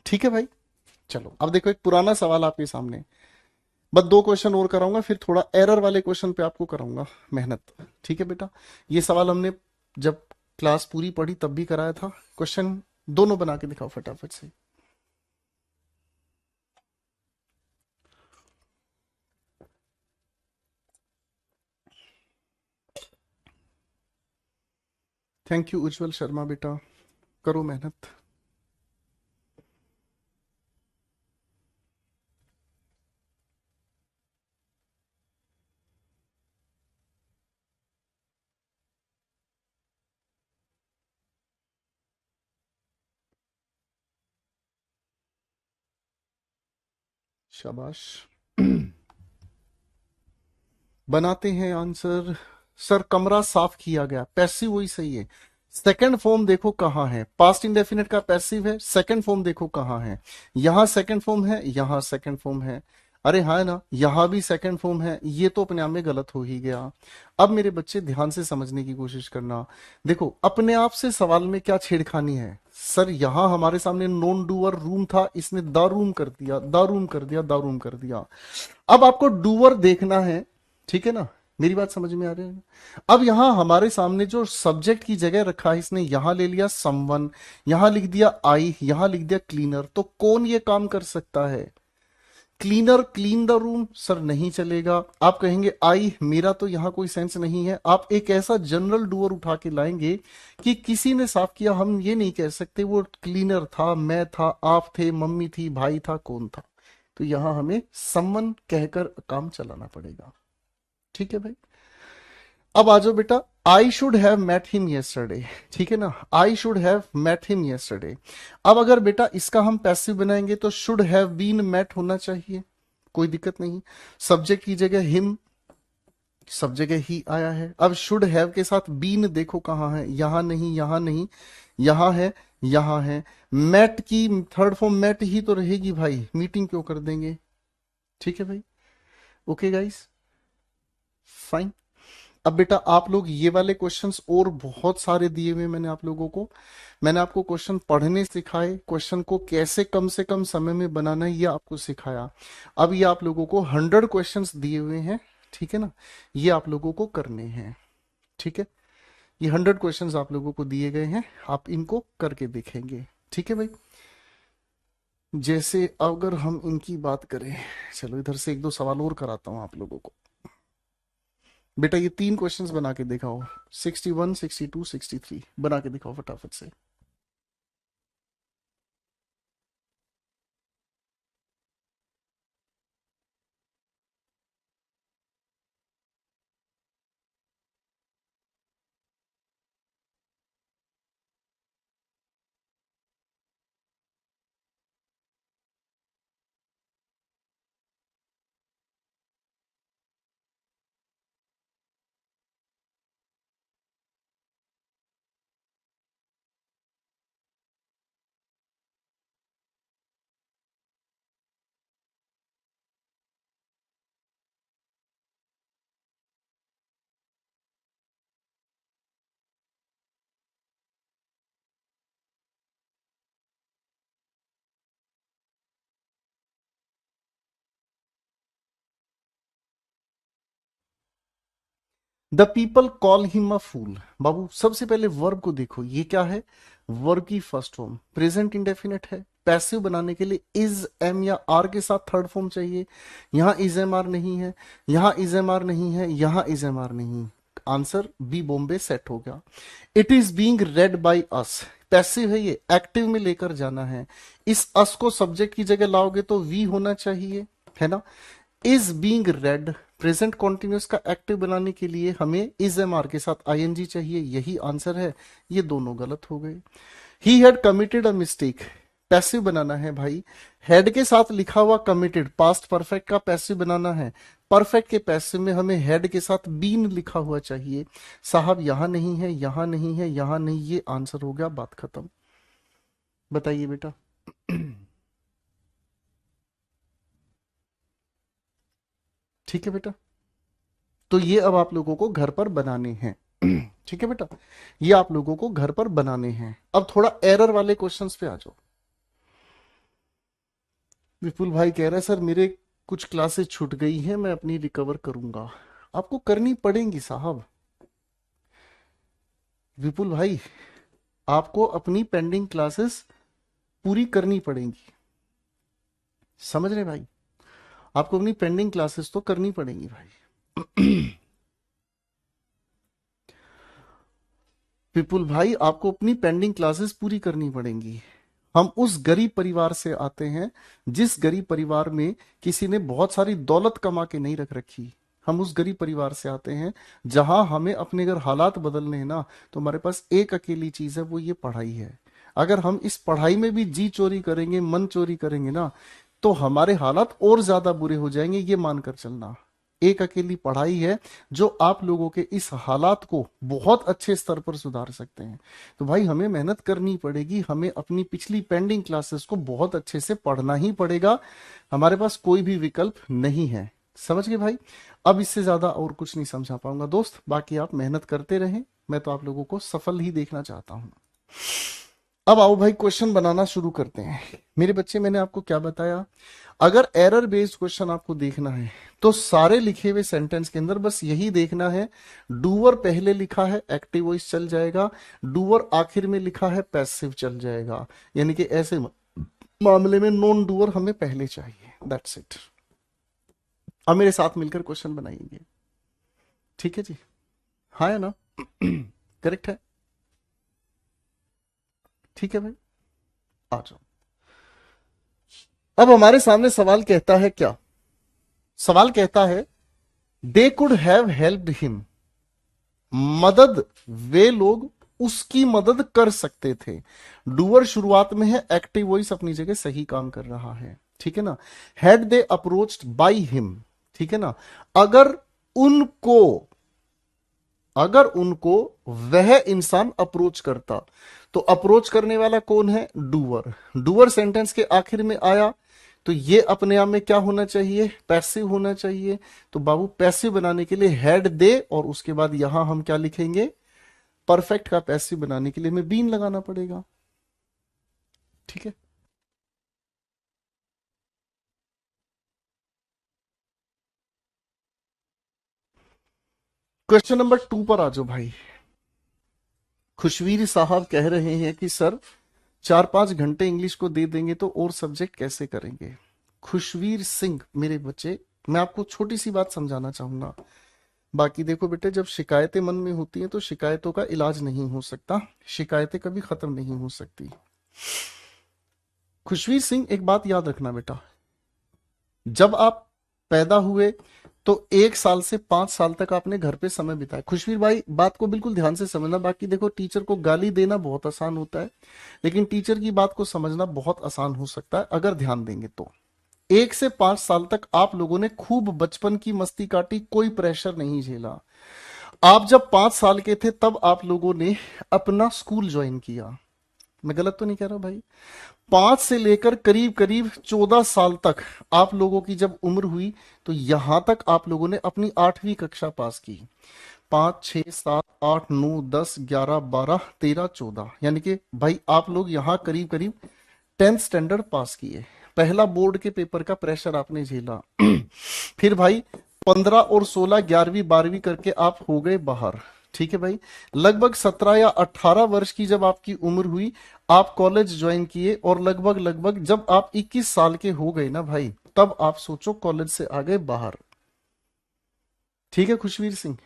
ठीक है भाई, चलो अब देखो एक पुराना सवाल आपके सामने। बस दो क्वेश्चन और कराऊंगा, फिर थोड़ा एरर वाले क्वेश्चन पे आपको कराऊंगा मेहनत। ठीक है बेटा, ये सवाल हमने जब क्लास पूरी पढ़ी तब भी कराया था। क्वेश्चन दोनों बना के दिखाओ फटाफट से। थैंक यू उज्जवल शर्मा बेटा, करो मेहनत। शाबाश। बनाते हैं आंसर। सर कमरा साफ किया गया, पैसिव वही सही है। सेकंड फॉर्म देखो कहां है, पास्ट इंडेफिनिट का पैसिव है। सेकंड फॉर्म देखो कहां है, यहां सेकंड फॉर्म है, यहां सेकंड फॉर्म है। अरे हाँ ना, यहां भी सेकंड फॉर्म है, ये तो अपने आप में गलत हो ही गया। अब मेरे बच्चे ध्यान से समझने की कोशिश करना। देखो अपने आप से सवाल में क्या छेड़खानी है। सर यहां हमारे सामने नॉन डूअर रूम था, इसने द रूम कर दिया, द रूम कर दिया, द रूम कर दिया। अब आपको डूअर देखना है, ठीक है ना, मेरी बात समझ में आ रही है। अब यहां हमारे सामने जो सब्जेक्ट की जगह रखा है, इसने यहां ले लिया समवन, यहां लिख दिया आई, यहां लिख दिया क्लीनर। तो कौन ये काम कर सकता है, cleaner clean the room, sir नहीं चलेगा। आप कहेंगे आई, मेरा तो यहां कोई सेंस नहीं है। आप एक ऐसा जनरल डूअर उठा के लाएंगे कि किसी ने साफ किया, हम ये नहीं कह सकते वो क्लीनर था, मैं था, आप थे, मम्मी थी, भाई था, कौन था। तो यहां हमें समवन कहकर काम चलाना पड़ेगा। ठीक है भाई, अब आ जाओ बेटा। I should have met him yesterday, ठीक है ना, I should have met him yesterday। अब अगर बेटा इसका हम पैसिव बनाएंगे तो शुड हैव बीन मेट होना चाहिए, कोई दिक्कत नहीं। सब्जेक्ट की जगह हिम, सब जगह ही आया है। अब शुड हैव के साथ बीन देखो कहां है, यहां नहीं, यहां नहीं, यहां है, यहां है। मेट की थर्ड फॉर्म मेट ही तो रहेगी भाई, मीटिंग क्यों कर देंगे। ठीक है भाई, ओके गाइस, फाइन। अब बेटा आप लोग ये वाले क्वेश्चंस और बहुत सारे दिए हुए मैंने आप लोगों को, मैंने आपको क्वेश्चन पढ़ने सिखाए, क्वेश्चन को कैसे कम से कम समय में बनाना है ये आपको सिखाया। अब ये आप लोगों को 100 क्वेश्चंस दिए हुए हैं, ठीक है ना, ये आप लोगों को करने हैं। ठीक है, ये 100 क्वेश्चंस आप लोगों को दिए गए हैं, आप इनको करके देखेंगे। ठीक है भाई, जैसे अगर हम इनकी बात करें, चलो इधर से एक दो सवाल और कराता हूं आप लोगों को। बेटा ये तीन क्वेश्चंस बना के दिखाओ, 61, 62, 63 बना के दिखाओ फटाफट से। The people call him a fool. बाबू सबसे पहले वर्ब को देखो, ये क्या है, वर्ब की फर्स्ट फॉर्म प्रेजेंट इंडेफिनिट है। पैसिव बनाने के लिए इज एम या आर के साथ थर्ड फॉर्म चाहिए। यहां इज एम आर नहीं है, यहां इज एम आर नहीं है, यहां इज एम आर नहीं। आंसर बी बॉम्बे सेट हो गया। It is being red bye us, passive है, ये एक्टिव में लेकर जाना है। इस अस को सब्जेक्ट की जगह लाओगे तो वी होना चाहिए, है ना। Is being red present continuous का एक्टिव बनाने के लिए हमें इज एम आर के साथ आईएनजी चाहिए, यही आंसर है। ये दोनों गलत हो गए। He had committed a mistake, passive बनाना है भाई। हेड के साथ लिखा हुआ कमिटेड पास्ट परफेक्ट का पैसिव बनाना है। परफेक्ट के पैसिव में हमें हेड के साथ बीन लिखा हुआ चाहिए। साहब यहां नहीं है, यहां नहीं है, यहां नहीं, ये आंसर हो गया, बात खत्म। बताइए बेटा। ठीक है बेटा, तो ये अब आप लोगों को घर पर बनाने हैं। ठीक है बेटा, ये आप लोगों को घर पर बनाने हैं। अब थोड़ा एरर वाले क्वेश्चंस पे आ जाओ। विपुल भाई कह रहा है सर मेरे कुछ क्लासेस छूट गई हैं, मैं अपनी रिकवर करूंगा। आपको करनी पड़ेंगी साहब। विपुल भाई आपको अपनी पेंडिंग क्लासेस पूरी करनी पड़ेंगी, समझ रहे भाई। आपको अपनी पेंडिंग क्लासेस तो करनी पड़ेंगी भाई। विपुल भाई आपको अपनी पेंडिंग क्लासेस पूरी करनी पड़ेंगी। हम उस गरीब परिवार से आते हैं जिस गरीब परिवार में किसी ने बहुत सारी दौलत कमा के नहीं रख रखी। हम उस गरीब परिवार से आते हैं जहां हमें अपने अगर हालात बदलने हैं ना, तो हमारे पास एक अकेली चीज है, वो ये पढ़ाई है। अगर हम इस पढ़ाई में भी जी चोरी करेंगे, मन चोरी करेंगे ना, तो हमारे हालात और ज्यादा बुरे हो जाएंगे, ये मानकर चलना। एक अकेली पढ़ाई है जो आप लोगों के इस हालात को बहुत अच्छे स्तर पर सुधार सकते हैं। तो भाई हमें मेहनत करनी पड़ेगी, हमें अपनी पिछली पेंडिंग क्लासेस को बहुत अच्छे से पढ़ना ही पड़ेगा। हमारे पास कोई भी विकल्प नहीं है, समझ गए भाई। अब इससे ज्यादा और कुछ नहीं समझा पाऊंगा दोस्त, बाकी आप मेहनत करते रहें, मैं तो आप लोगों को सफल ही देखना चाहता हूं। अब आओ भाई क्वेश्चन बनाना शुरू करते हैं। मेरे बच्चे मैंने आपको क्या बताया, अगर एरर बेस्ड क्वेश्चन आपको देखना है तो सारे लिखे हुए सेंटेंस के अंदर बस यही देखना है, डूअर पहले लिखा है एक्टिव वॉइस चल जाएगा, डूअर आखिर में लिखा है पैसिव चल जाएगा। यानी कि ऐसे मामले में नॉन डूअर हमें पहले चाहिए, दैट्स इट। अब मेरे साथ मिलकर क्वेश्चन बनाएंगे, ठीक है जी। हाँ है ना। करेक्ट है, ठीक है भाई, आ जाओ। अब हमारे सामने सवाल कहता है क्या, सवाल कहता है they could have helped him, मदद, वे लोग उसकी मदद कर सकते थे। डूअर शुरुआत में है, एक्टिव वॉइस अपनी जगह सही काम कर रहा है, ठीक है ना। Had they approached by him, ठीक है ना। अगर उनको, अगर उनको वह इंसान अप्रोच करता, तो अप्रोच करने वाला कौन है, डूअर। डूअर सेंटेंस के आखिर में आया तो ये अपने आप में क्या होना चाहिए, पैसिव होना चाहिए। तो बाबू पैसिव बनाने के लिए हैड दे और उसके बाद यहां हम क्या लिखेंगे, परफेक्ट का पैसिव बनाने के लिए हमें बीन लगाना पड़ेगा, ठीक है। क्वेश्चन नंबर 2 पर आ जाओ भाई। खुशवीर साहब कह रहे हैं कि सर 4-5 घंटे इंग्लिश को दे देंगे तो और सब्जेक्ट कैसे करेंगे। खुशवीर सिंह मेरे बच्चे, मैं आपको छोटी सी बात समझाना चाहूंगा। बाकी देखो बेटे, जब शिकायतें मन में होती हैं तो शिकायतों का इलाज नहीं हो सकता, शिकायतें कभी खत्म नहीं हो सकती। खुशवीर सिंह एक बात याद रखना बेटा, जब आप पैदा हुए तो 1 साल से 5 साल तक आपने घर पे समय बिताया। खुशवीर भाई बात को बिल्कुल ध्यान से समझना। बाकी देखो, टीचर को गाली देना बहुत आसान होता है, लेकिन टीचर की बात को समझना बहुत आसान हो सकता है अगर ध्यान देंगे तो। 1 से 5 साल तक आप लोगों ने खूब बचपन की मस्ती काटी, कोई प्रेशर नहीं झेला। आप जब 5 साल के थे तब आप लोगों ने अपना स्कूल ज्वाइन किया, मैं गलत तो नहीं कह रहा भाई। 5 से लेकर करीब करीब 14 साल तक आप लोगों की जब उम्र हुई तो यहां तक आप लोगों ने अपनी 8वीं कक्षा पास की। 5, 6, 7, 8, 9, 10, 11, 12, 13, 14, यानी कि भाई आप लोग यहाँ करीब करीब 10th स्टैंडर्ड पास किए। पहला बोर्ड के पेपर का प्रेशर आपने झेला। फिर भाई 15 और 16, 11वीं 12वीं करके आप हो गए बाहर। ठीक है भाई। लगभग 17 या 18 वर्ष की जब आपकी उम्र हुई, आप कॉलेज ज्वाइन किए, और लगभग लगभग जब आप 21 साल के हो गए ना भाई, तब आप सोचो कॉलेज से आ गए बाहर। ठीक है खुशवीर सिंह,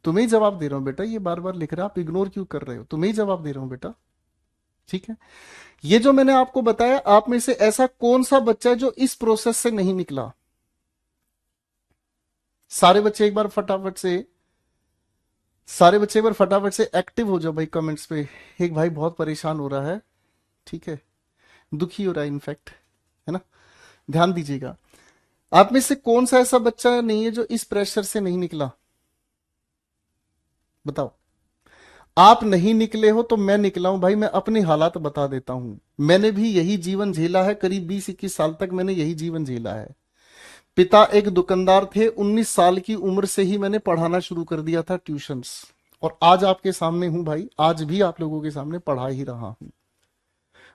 तुम्हें ही जवाब दे रहा हूं बेटा, ये बार बार लिख रहा है, आप इग्नोर क्यों कर रहे हो, तुम्हें ही जवाब दे रहा हूं बेटा। ठीक है। ये जो मैंने आपको बताया, आप में से ऐसा कौन सा बच्चा है जो इस प्रोसेस से नहीं निकला? सारे बच्चे एक बार फटाफट से, सारे बच्चे एक बार फटाफट से एक्टिव हो जाओ भाई कमेंट्स पे। एक भाई बहुत परेशान हो रहा है, ठीक है, दुखी हो रहा है इनफैक्ट, है ना। ध्यान दीजिएगा, आप में से कौन सा ऐसा बच्चा नहीं है जो इस प्रेशर से नहीं निकला? बताओ। आप नहीं निकले हो तो मैं निकला हूं भाई, मैं अपनी हालात बता देता हूं। मैंने भी यही जीवन झेला है, करीब 20-21 साल तक मैंने यही जीवन झेला है। पिता एक दुकानदार थे, 19 साल की उम्र से ही मैंने पढ़ाना शुरू कर दिया था ट्यूशंस, और आज आपके सामने हूं भाई, आज भी आप लोगों के सामने पढ़ा ही रहा हूं,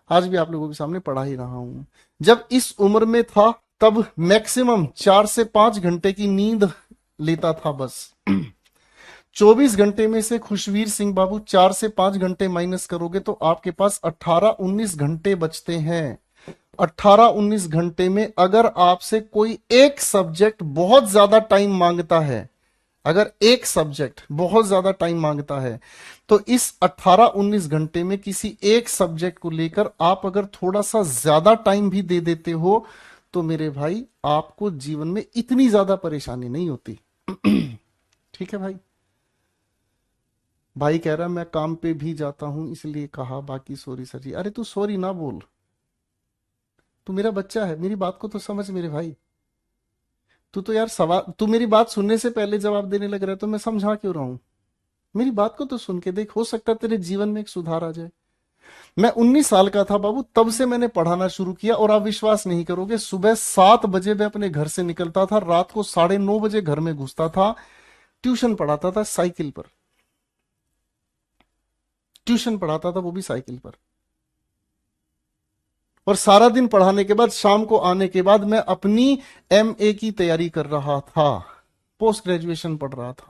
आज भी आप लोगों के सामने पढ़ा ही रहा हूं। जब इस उम्र में था, तब मैक्सिमम 4 से 5 घंटे की नींद लेता था बस। 24 घंटे में से खुशवीर सिंह बाबू 4 से 5 घंटे माइनस करोगे तो आपके पास 18-19 घंटे बचते हैं। 18-19 घंटे में अगर आपसे कोई एक सब्जेक्ट बहुत ज्यादा टाइम मांगता है, अगर एक सब्जेक्ट बहुत ज्यादा टाइम मांगता है, तो इस 18-19 घंटे में किसी एक सब्जेक्ट को लेकर आप अगर थोड़ा सा ज्यादा टाइम भी दे देते हो, तो मेरे भाई आपको जीवन में इतनी ज्यादा परेशानी नहीं होती। ठीक है भाई। भाई कह रहा मैं काम पे भी जाता हूं इसलिए कहा, बाकी सॉरी सर जी। अरे तू सॉरी ना बोल, तू मेरा बच्चा है, मेरी बात को तो समझ मेरे भाई। तू तो यार सवाल, तू मेरी बात सुनने से पहले जवाब देने लग रहा है, तो मैं समझा क्यों रहा हूं? मेरी बात को तो सुन के देख, हो सकता है तेरे जीवन में एक सुधार आ जाए। मैं 19 साल का था बाबू, तब से मैंने पढ़ाना शुरू किया, और आप विश्वास नहीं करोगे, सुबह 7 बजे मैं अपने घर से निकलता था, रात को 9:30 बजे घर में घुसता था, ट्यूशन पढ़ाता था साइकिल पर, ट्यूशन पढ़ाता था वो भी साइकिल पर। और सारा दिन पढ़ाने के बाद शाम को आने के बाद मैं अपनी एमए की तैयारी कर रहा था, पोस्ट ग्रेजुएशन पढ़ रहा था।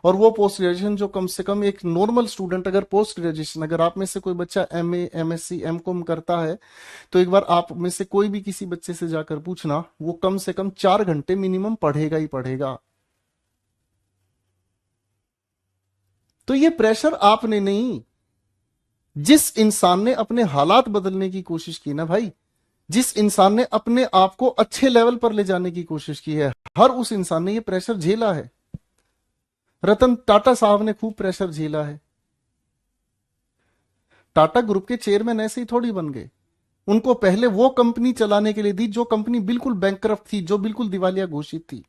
और वो पोस्ट ग्रेजुएशन जो कम से कम एक नॉर्मल स्टूडेंट, अगर पोस्ट ग्रेजुएशन, अगर आप में से कोई बच्चा एमए, एमएससी, एमकॉम करता है, तो एक बार आप में से कोई भी किसी बच्चे से जाकर पूछना, वो कम से कम 4 घंटे मिनिमम पढ़ेगा ही पढ़ेगा। तो ये प्रेशर आपने नहीं, जिस इंसान ने अपने हालात बदलने की कोशिश की ना भाई, जिस इंसान ने अपने आप को अच्छे लेवल पर ले जाने की कोशिश की है, हर उस इंसान ने ये प्रेशर झेला है। रतन टाटा साहब ने खूब प्रेशर झेला है। टाटा ग्रुप के चेयरमैन ऐसे ही थोड़ी बन गए, उनको पहले वो कंपनी चलाने के लिए दी जो कंपनी बिल्कुल बैंकरप्ट थी, जो बिल्कुल दिवालिया घोषित थी।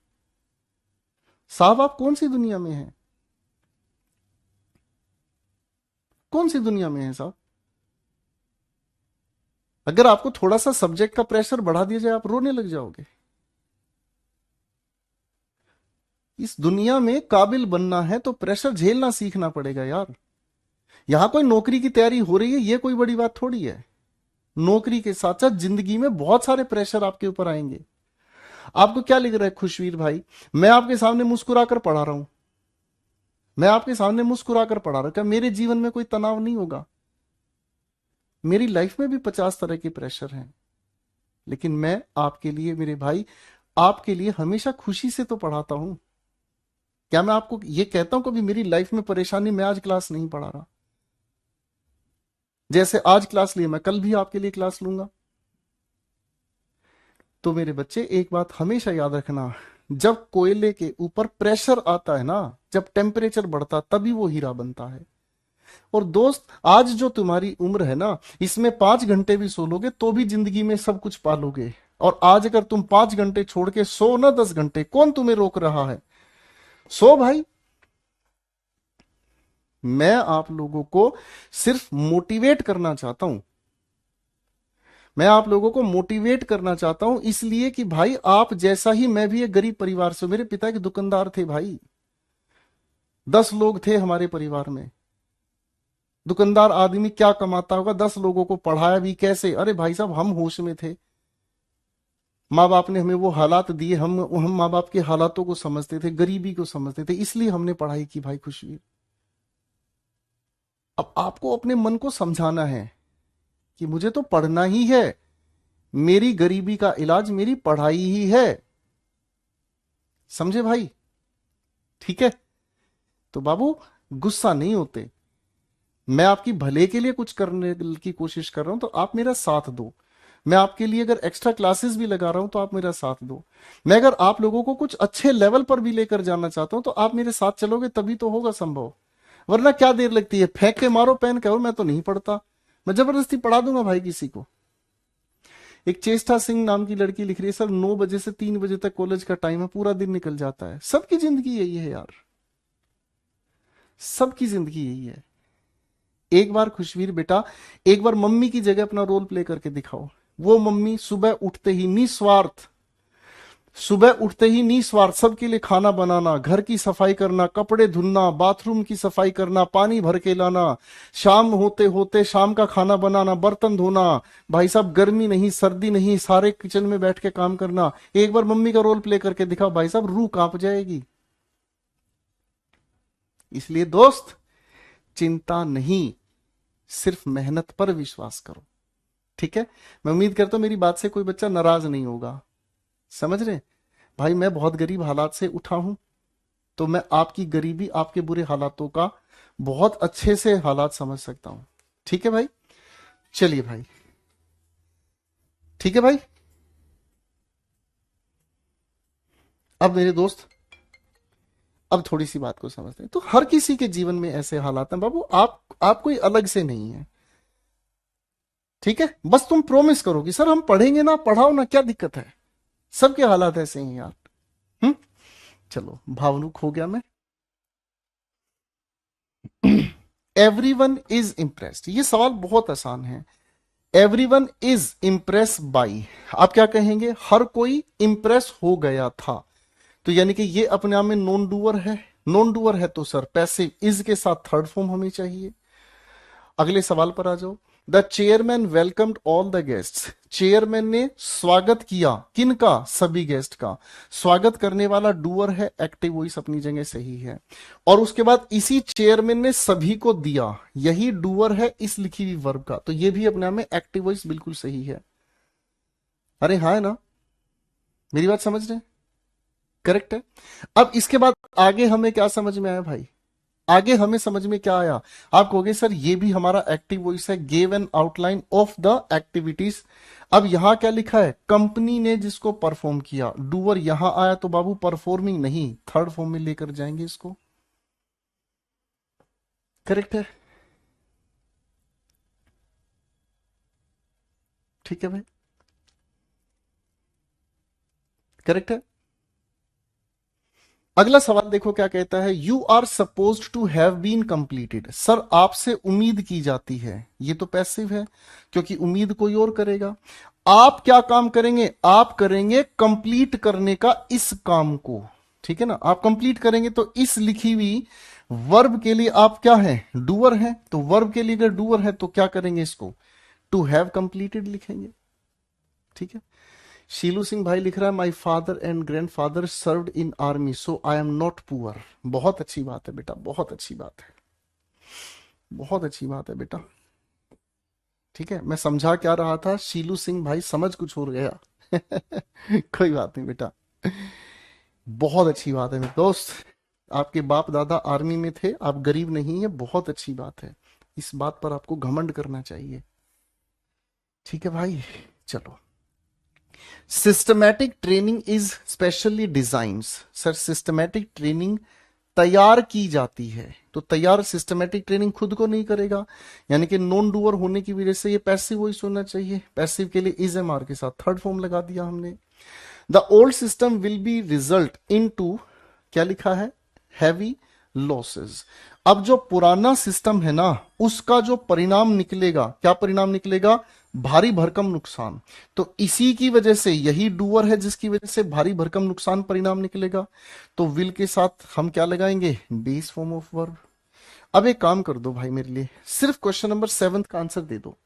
साहब आप कौन सी दुनिया में हैं, कौन सी दुनिया में हैं साहब? अगर आपको थोड़ा सा सब्जेक्ट का प्रेशर बढ़ा दिया जाए, आप रोने लग जाओगे। इस दुनिया में काबिल बनना है तो प्रेशर झेलना सीखना पड़ेगा यार। यहां कोई नौकरी की तैयारी हो रही है, ये कोई बड़ी बात थोड़ी है। नौकरी के साथ साथ जिंदगी में बहुत सारे प्रेशर आपके ऊपर आएंगे। आपको क्या लग रहा है खुशवीर भाई, मैं आपके सामने मुस्कुराकर पढ़ा रहा हूं, मैं आपके सामने मुस्कुराकर पढ़ा रहा हूं, क्या मेरे जीवन में कोई तनाव नहीं होगा? मेरी लाइफ में भी 50 तरह के प्रेशर हैं, लेकिन मैं आपके लिए मेरे भाई, आपके लिए हमेशा खुशी से तो पढ़ाता हूं। क्या मैं आपको ये कहता हूं कभी मेरी लाइफ में परेशानी, मैं आज क्लास नहीं पढ़ा रहा? जैसे आज क्लास ली, मैं कल भी आपके लिए क्लास लूंगा। तो मेरे बच्चे एक बात हमेशा याद रखना, जब कोयले के ऊपर प्रेशर आता है ना, जब टेम्परेचर बढ़ता, तभी वो हीरा बनता है। और दोस्त, आज जो तुम्हारी उम्र है ना, इसमें 5 घंटे भी सो लोगे तो भी जिंदगी में सब कुछ पालोगे। और आज अगर तुम 5 घंटे छोड़ के सो ना 10 घंटे, कौन तुम्हें रोक रहा है? सो भाई। मैं आप लोगों को सिर्फ मोटिवेट करना चाहता हूं, मैं आप लोगों को मोटिवेट करना चाहता हूं, इसलिए कि भाई आप जैसा ही मैं भी एक गरीब परिवार से, मेरे पिता के दुकानदार थे भाई, 10 लोग थे हमारे परिवार में। दुकानदार आदमी क्या कमाता होगा, 10 लोगों को पढ़ाया भी कैसे? अरे भाई साहब हम होश में थे, माँ बाप ने हमें वो हालात दिए, हम माँ बाप के हालातों को समझते थे, गरीबी को समझते थे, इसलिए हमने पढ़ाई की भाई खुशवीर। अब आपको अपने मन को समझाना है कि मुझे तो पढ़ना ही है, मेरी गरीबी का इलाज मेरी पढ़ाई ही है। समझे भाई? ठीक है। तो बाबू गुस्सा नहीं होते, मैं आपकी भले के लिए कुछ करने की कोशिश कर रहा हूं तो आप मेरा साथ दो। मैं आपके लिए अगर एक्स्ट्रा क्लासेस भी लगा रहा हूं तो आप मेरा साथ दो। मैं अगर आप लोगों को कुछ अच्छे लेवल पर भी लेकर जाना चाहता हूं तो आप मेरे साथ चलोगे, तभी तो होगा संभव। वरना क्या देर लगती है, फेंक के मारो पेन, कहो मैं तो नहीं पढ़ता, मैं जबरदस्ती पढ़ा दूंगा भाई किसी को। एक चेष्टा सिंह नाम की लड़की लिख रही है, सर 9 बजे से 3 बजे तक कॉलेज का टाइम है, पूरा दिन निकल जाता है। सबकी जिंदगी यही है यार, सबकी जिंदगी यही है। एक बार खुशवीर बेटा, एक बार मम्मी की जगह अपना रोल प्ले करके दिखाओ। वो मम्मी सुबह उठते ही निस्वार्थ, सुबह उठते ही निस्वार्थ सबके लिए खाना बनाना, घर की सफाई करना, कपड़े धुलना, बाथरूम की सफाई करना, पानी भर के लाना, शाम होते होते शाम का खाना बनाना, बर्तन धोना। भाई साहब गर्मी नहीं सर्दी नहीं, सारे किचन में बैठ के काम करना। एक बार मम्मी का रोल प्ले करके दिखाओ, भाई साहब रूह कांप जाएगी। इसलिए दोस्त, चिंता नहीं, सिर्फ मेहनत पर विश्वास करो। ठीक है। मैं उम्मीद करता हूं मेरी बात से कोई बच्चा नाराज नहीं होगा। समझ रहे? भाई मैं बहुत गरीब हालात से उठा हूं, तो मैं आपकी गरीबी, आपके बुरे हालातों का बहुत अच्छे से हालात समझ सकता हूं। ठीक है भाई? चलिए भाई, ठीक है भाई। अब मेरे दोस्त, अब थोड़ी सी बात को समझते हैं। तो हर किसी के जीवन में ऐसे हालात हैं बाबू, आप कोई अलग से नहीं है। ठीक है, बस तुम प्रॉमिस करो कि सर हम पढ़ेंगे ना, पढ़ाओ ना, क्या दिक्कत है। सबके हालात ऐसे ही हैं यार। हम्म। चलो, भावुक हो गया मैं। एवरीवन इज इम्प्रेस्ड, ये सवाल बहुत आसान है। एवरीवन इज इम्प्रेस बाई, आप क्या कहेंगे? हर कोई इम्प्रेस हो गया था। तो यानी कि ये अपने आप में नॉन डूअर है। नॉन डूअर है तो सर पैसिव इज के साथ थर्ड फॉर्म हमें चाहिए। अगले सवाल पर आ जाओ। The chairman welcomed all the guests, chairman ने स्वागत किया किनका? सभी गेस्ट का। स्वागत करने वाला डूअर है, एक्टिव वॉइस अपनी जगह सही है। और उसके बाद इसी चेयरमैन ने सभी को दिया, यही डूअर है इस लिखी हुई वर्ब का, तो ये भी अपने आप में एक्टिव वॉइस बिल्कुल सही है। अरे हाँ है ना? मेरी बात समझ रहे हैं? करेक्ट है। अब इसके बाद आगे हमें क्या समझ में आया भाई? आगे हमें समझ में क्या आया? आप कहोगे सर ये भी हमारा एक्टिव वॉइस है, give an outline of the activities. अब यहां क्या लिखा है? कंपनी ने जिसको परफॉर्म किया, डूअर यहां आया तो बाबू परफॉर्मिंग नहीं, थर्ड फॉर्म में लेकर जाएंगे इसको। करेक्ट है? ठीक है भाई, करेक्ट है। अगला सवाल देखो क्या कहता है, you are suppose to have been completed, sir आपसे उम्मीद की जाती है, ये तो पैसिव है क्योंकि उम्मीद कोई और करेगा। आप क्या काम करेंगे? आप करेंगे कंप्लीट करने का इस काम को। ठीक है ना, आप कंप्लीट करेंगे तो इस लिखी हुई वर्ब के लिए आप क्या है? डूअर है। तो वर्ब के लिए अगर डूअर है तो क्या करेंगे? इसको टू हैव कंप्लीटेड लिखेंगे। ठीक है। शीलू सिंह भाई लिख रहा है, my father and grand father served in army so I am not poor. बहुत अच्छी बात है बेटा, बहुत अच्छी बात है, बहुत अच्छी बात है बेटा। ठीक है, मैं समझा क्या रहा था, शीलू सिंह भाई समझ कुछ हो गया। कोई बात नहीं बेटा, बहुत अच्छी बात है मेरे दोस्त। आपके बाप दादा आर्मी में थे, आप गरीब नहीं है, बहुत अच्छी बात है। इस बात पर आपको घमंड करना चाहिए। ठीक है भाई। चलो, systematic training is specially design, sir systematic training तैयार की जाती है, तो तैयार सिस्टमैटिक ट्रेनिंग खुद को नहीं करेगा, यानी कि नॉन डूअर होने की वजह से ये पैसिव वॉइस होना चाहिए। पैसिव के लिए इज एम आर के साथ थर्ड फॉर्म लगा दिया हमने। The old system will be result into, क्या लिखा है? Heavy losses. अब जो पुराना सिस्टम है ना, उसका जो परिणाम निकलेगा, क्या परिणाम निकलेगा? भारी भरकम नुकसान। तो इसी की वजह से, यही डूअर है जिसकी वजह से भारी भरकम नुकसान परिणाम निकलेगा। तो विल के साथ हम क्या लगाएंगे? Base form of verb. अब एक काम कर दो भाई मेरे लिए, सिर्फ क्वेश्चन नंबर 7 का आंसर दे दो।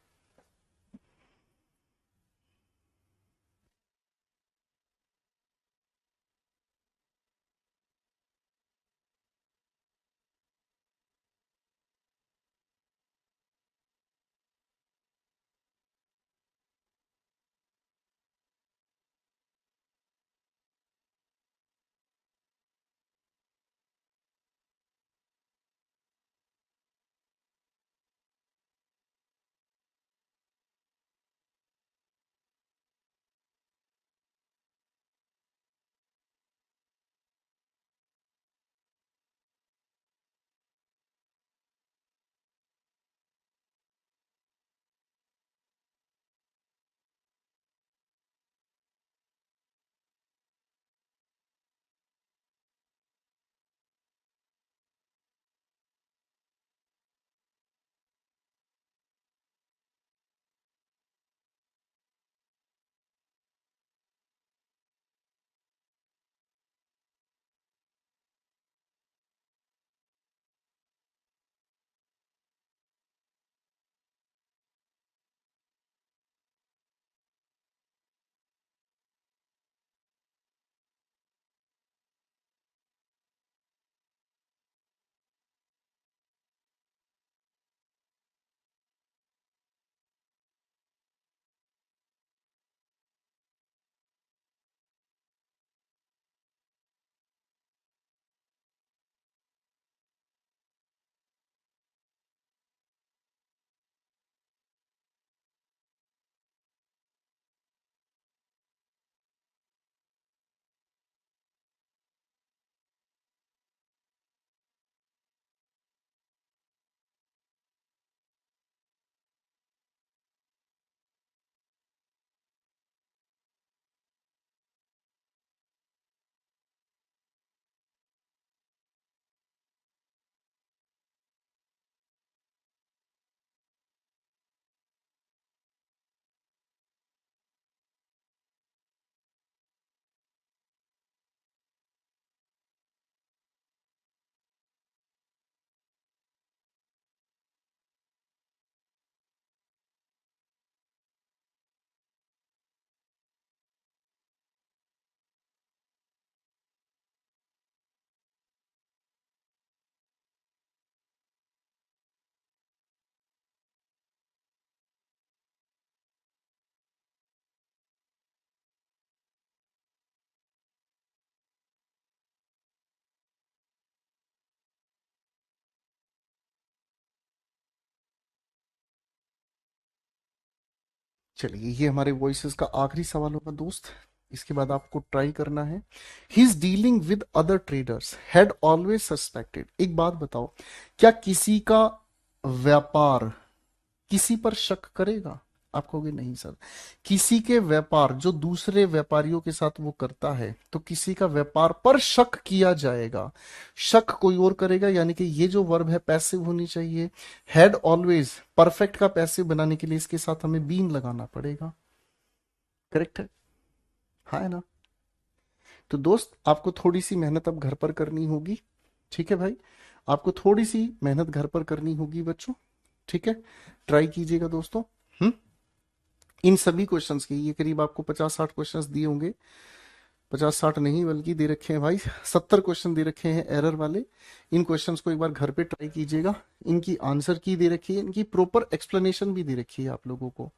चलिए, ये हमारे वॉइसेस का आखिरी सवाल होगा दोस्त। इसके बाद आपको ट्राई करना है। He is dealing with other traders, had always suspected. एक बात बताओ, क्या किसी का व्यापार किसी पर शक करेगा? आप कहोगे नहीं सर। किसी के व्यापार जो दूसरे व्यापारियों के साथ वो करता है, तो किसी का व्यापार पर शक किया जाएगा। शक कोई और करेगा, यानी कि ये जो वर्ब है पैसिव होनी चाहिए। हैड ऑलवेज परफेक्ट का पैसिव बनाने के लिए इसके साथ हमें बीन लगाना पड़ेगा। करेक्ट है? हाँ है ना? तो दोस्त, आपको थोड़ी सी मेहनत अब घर पर करनी होगी। ठीक है भाई, आपको थोड़ी सी मेहनत घर पर करनी होगी बच्चों। ठीक है, ट्राई कीजिएगा दोस्तों। हम्म इन सभी क्वेश्चंस की, ये करीब आपको 50-60 क्वेश्चंस दिए होंगे। 50-60 नहीं बल्कि दे रखे हैं भाई, 70 क्वेश्चन दे रखे हैं एरर वाले। इन क्वेश्चंस को एक बार घर पे ट्राई कीजिएगा। इनकी आंसर की दे रखी है, इनकी प्रॉपर एक्सप्लेनेशन भी दे रखी है आप लोगों को।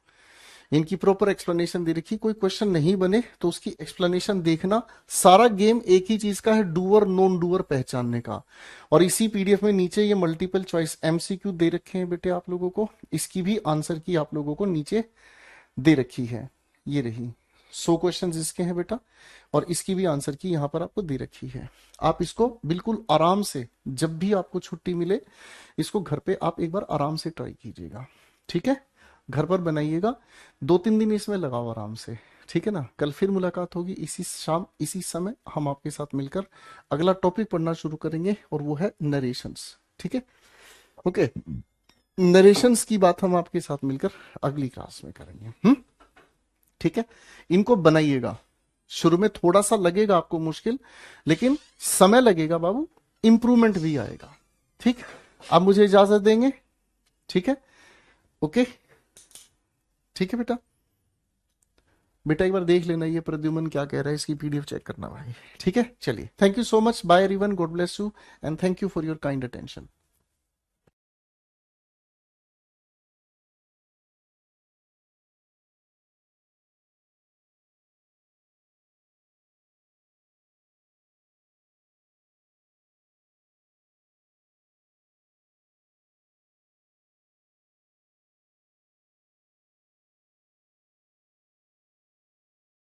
इनकी प्रॉपर एक्सप्लेनेशन दे रखी। कोई क्वेश्चन नहीं बने तो उसकी एक्सप्लेनेशन देखना। सारा गेम एक ही चीज का है, डूअर नॉन डूअर पहचानने का। और इसी पीडीएफ में नीचे ये मल्टीपल चॉइस एमसीक्यू दे रखे हैं बेटे आप लोगों को। इसकी भी आंसर की आप लोगों को नीचे दे रखी है। ये रही 100 क्वेश्चंस इसके हैं बेटा, और इसकी भी आंसर की यहां पर आपको दे रखी है। आप इसको बिल्कुल आराम से, जब भी आपको छुट्टी मिले, इसको घर पे आप एक बार आराम से ट्राई कीजिएगा। ठीक है, घर पर बनाइएगा। 2-3 दिन इसमें लगाओ आराम से। ठीक है ना? कल फिर मुलाकात होगी इसी शाम इसी समय। हम आपके साथ मिलकर अगला टॉपिक पढ़ना शुरू करेंगे, और वो है नरेशंस। ठीक है? ओके, नरेशंस की बात हम आपके साथ मिलकर अगली क्लास में करेंगे। ठीक है, इनको बनाइएगा। शुरू में थोड़ा सा लगेगा आपको मुश्किल, लेकिन समय लगेगा बाबू, इंप्रूवमेंट भी आएगा। ठीक, आप मुझे इजाजत देंगे? ठीक है, ओके, ठीक है बेटा। बेटा एक बार देख लेना ये प्रद्युमन क्या कह रहा है, इसकी पीडीएफ चेक करना भाई। ठीक है, चलिए, thank you so much, bye everyone, God bless you, and thank you for your kind attention.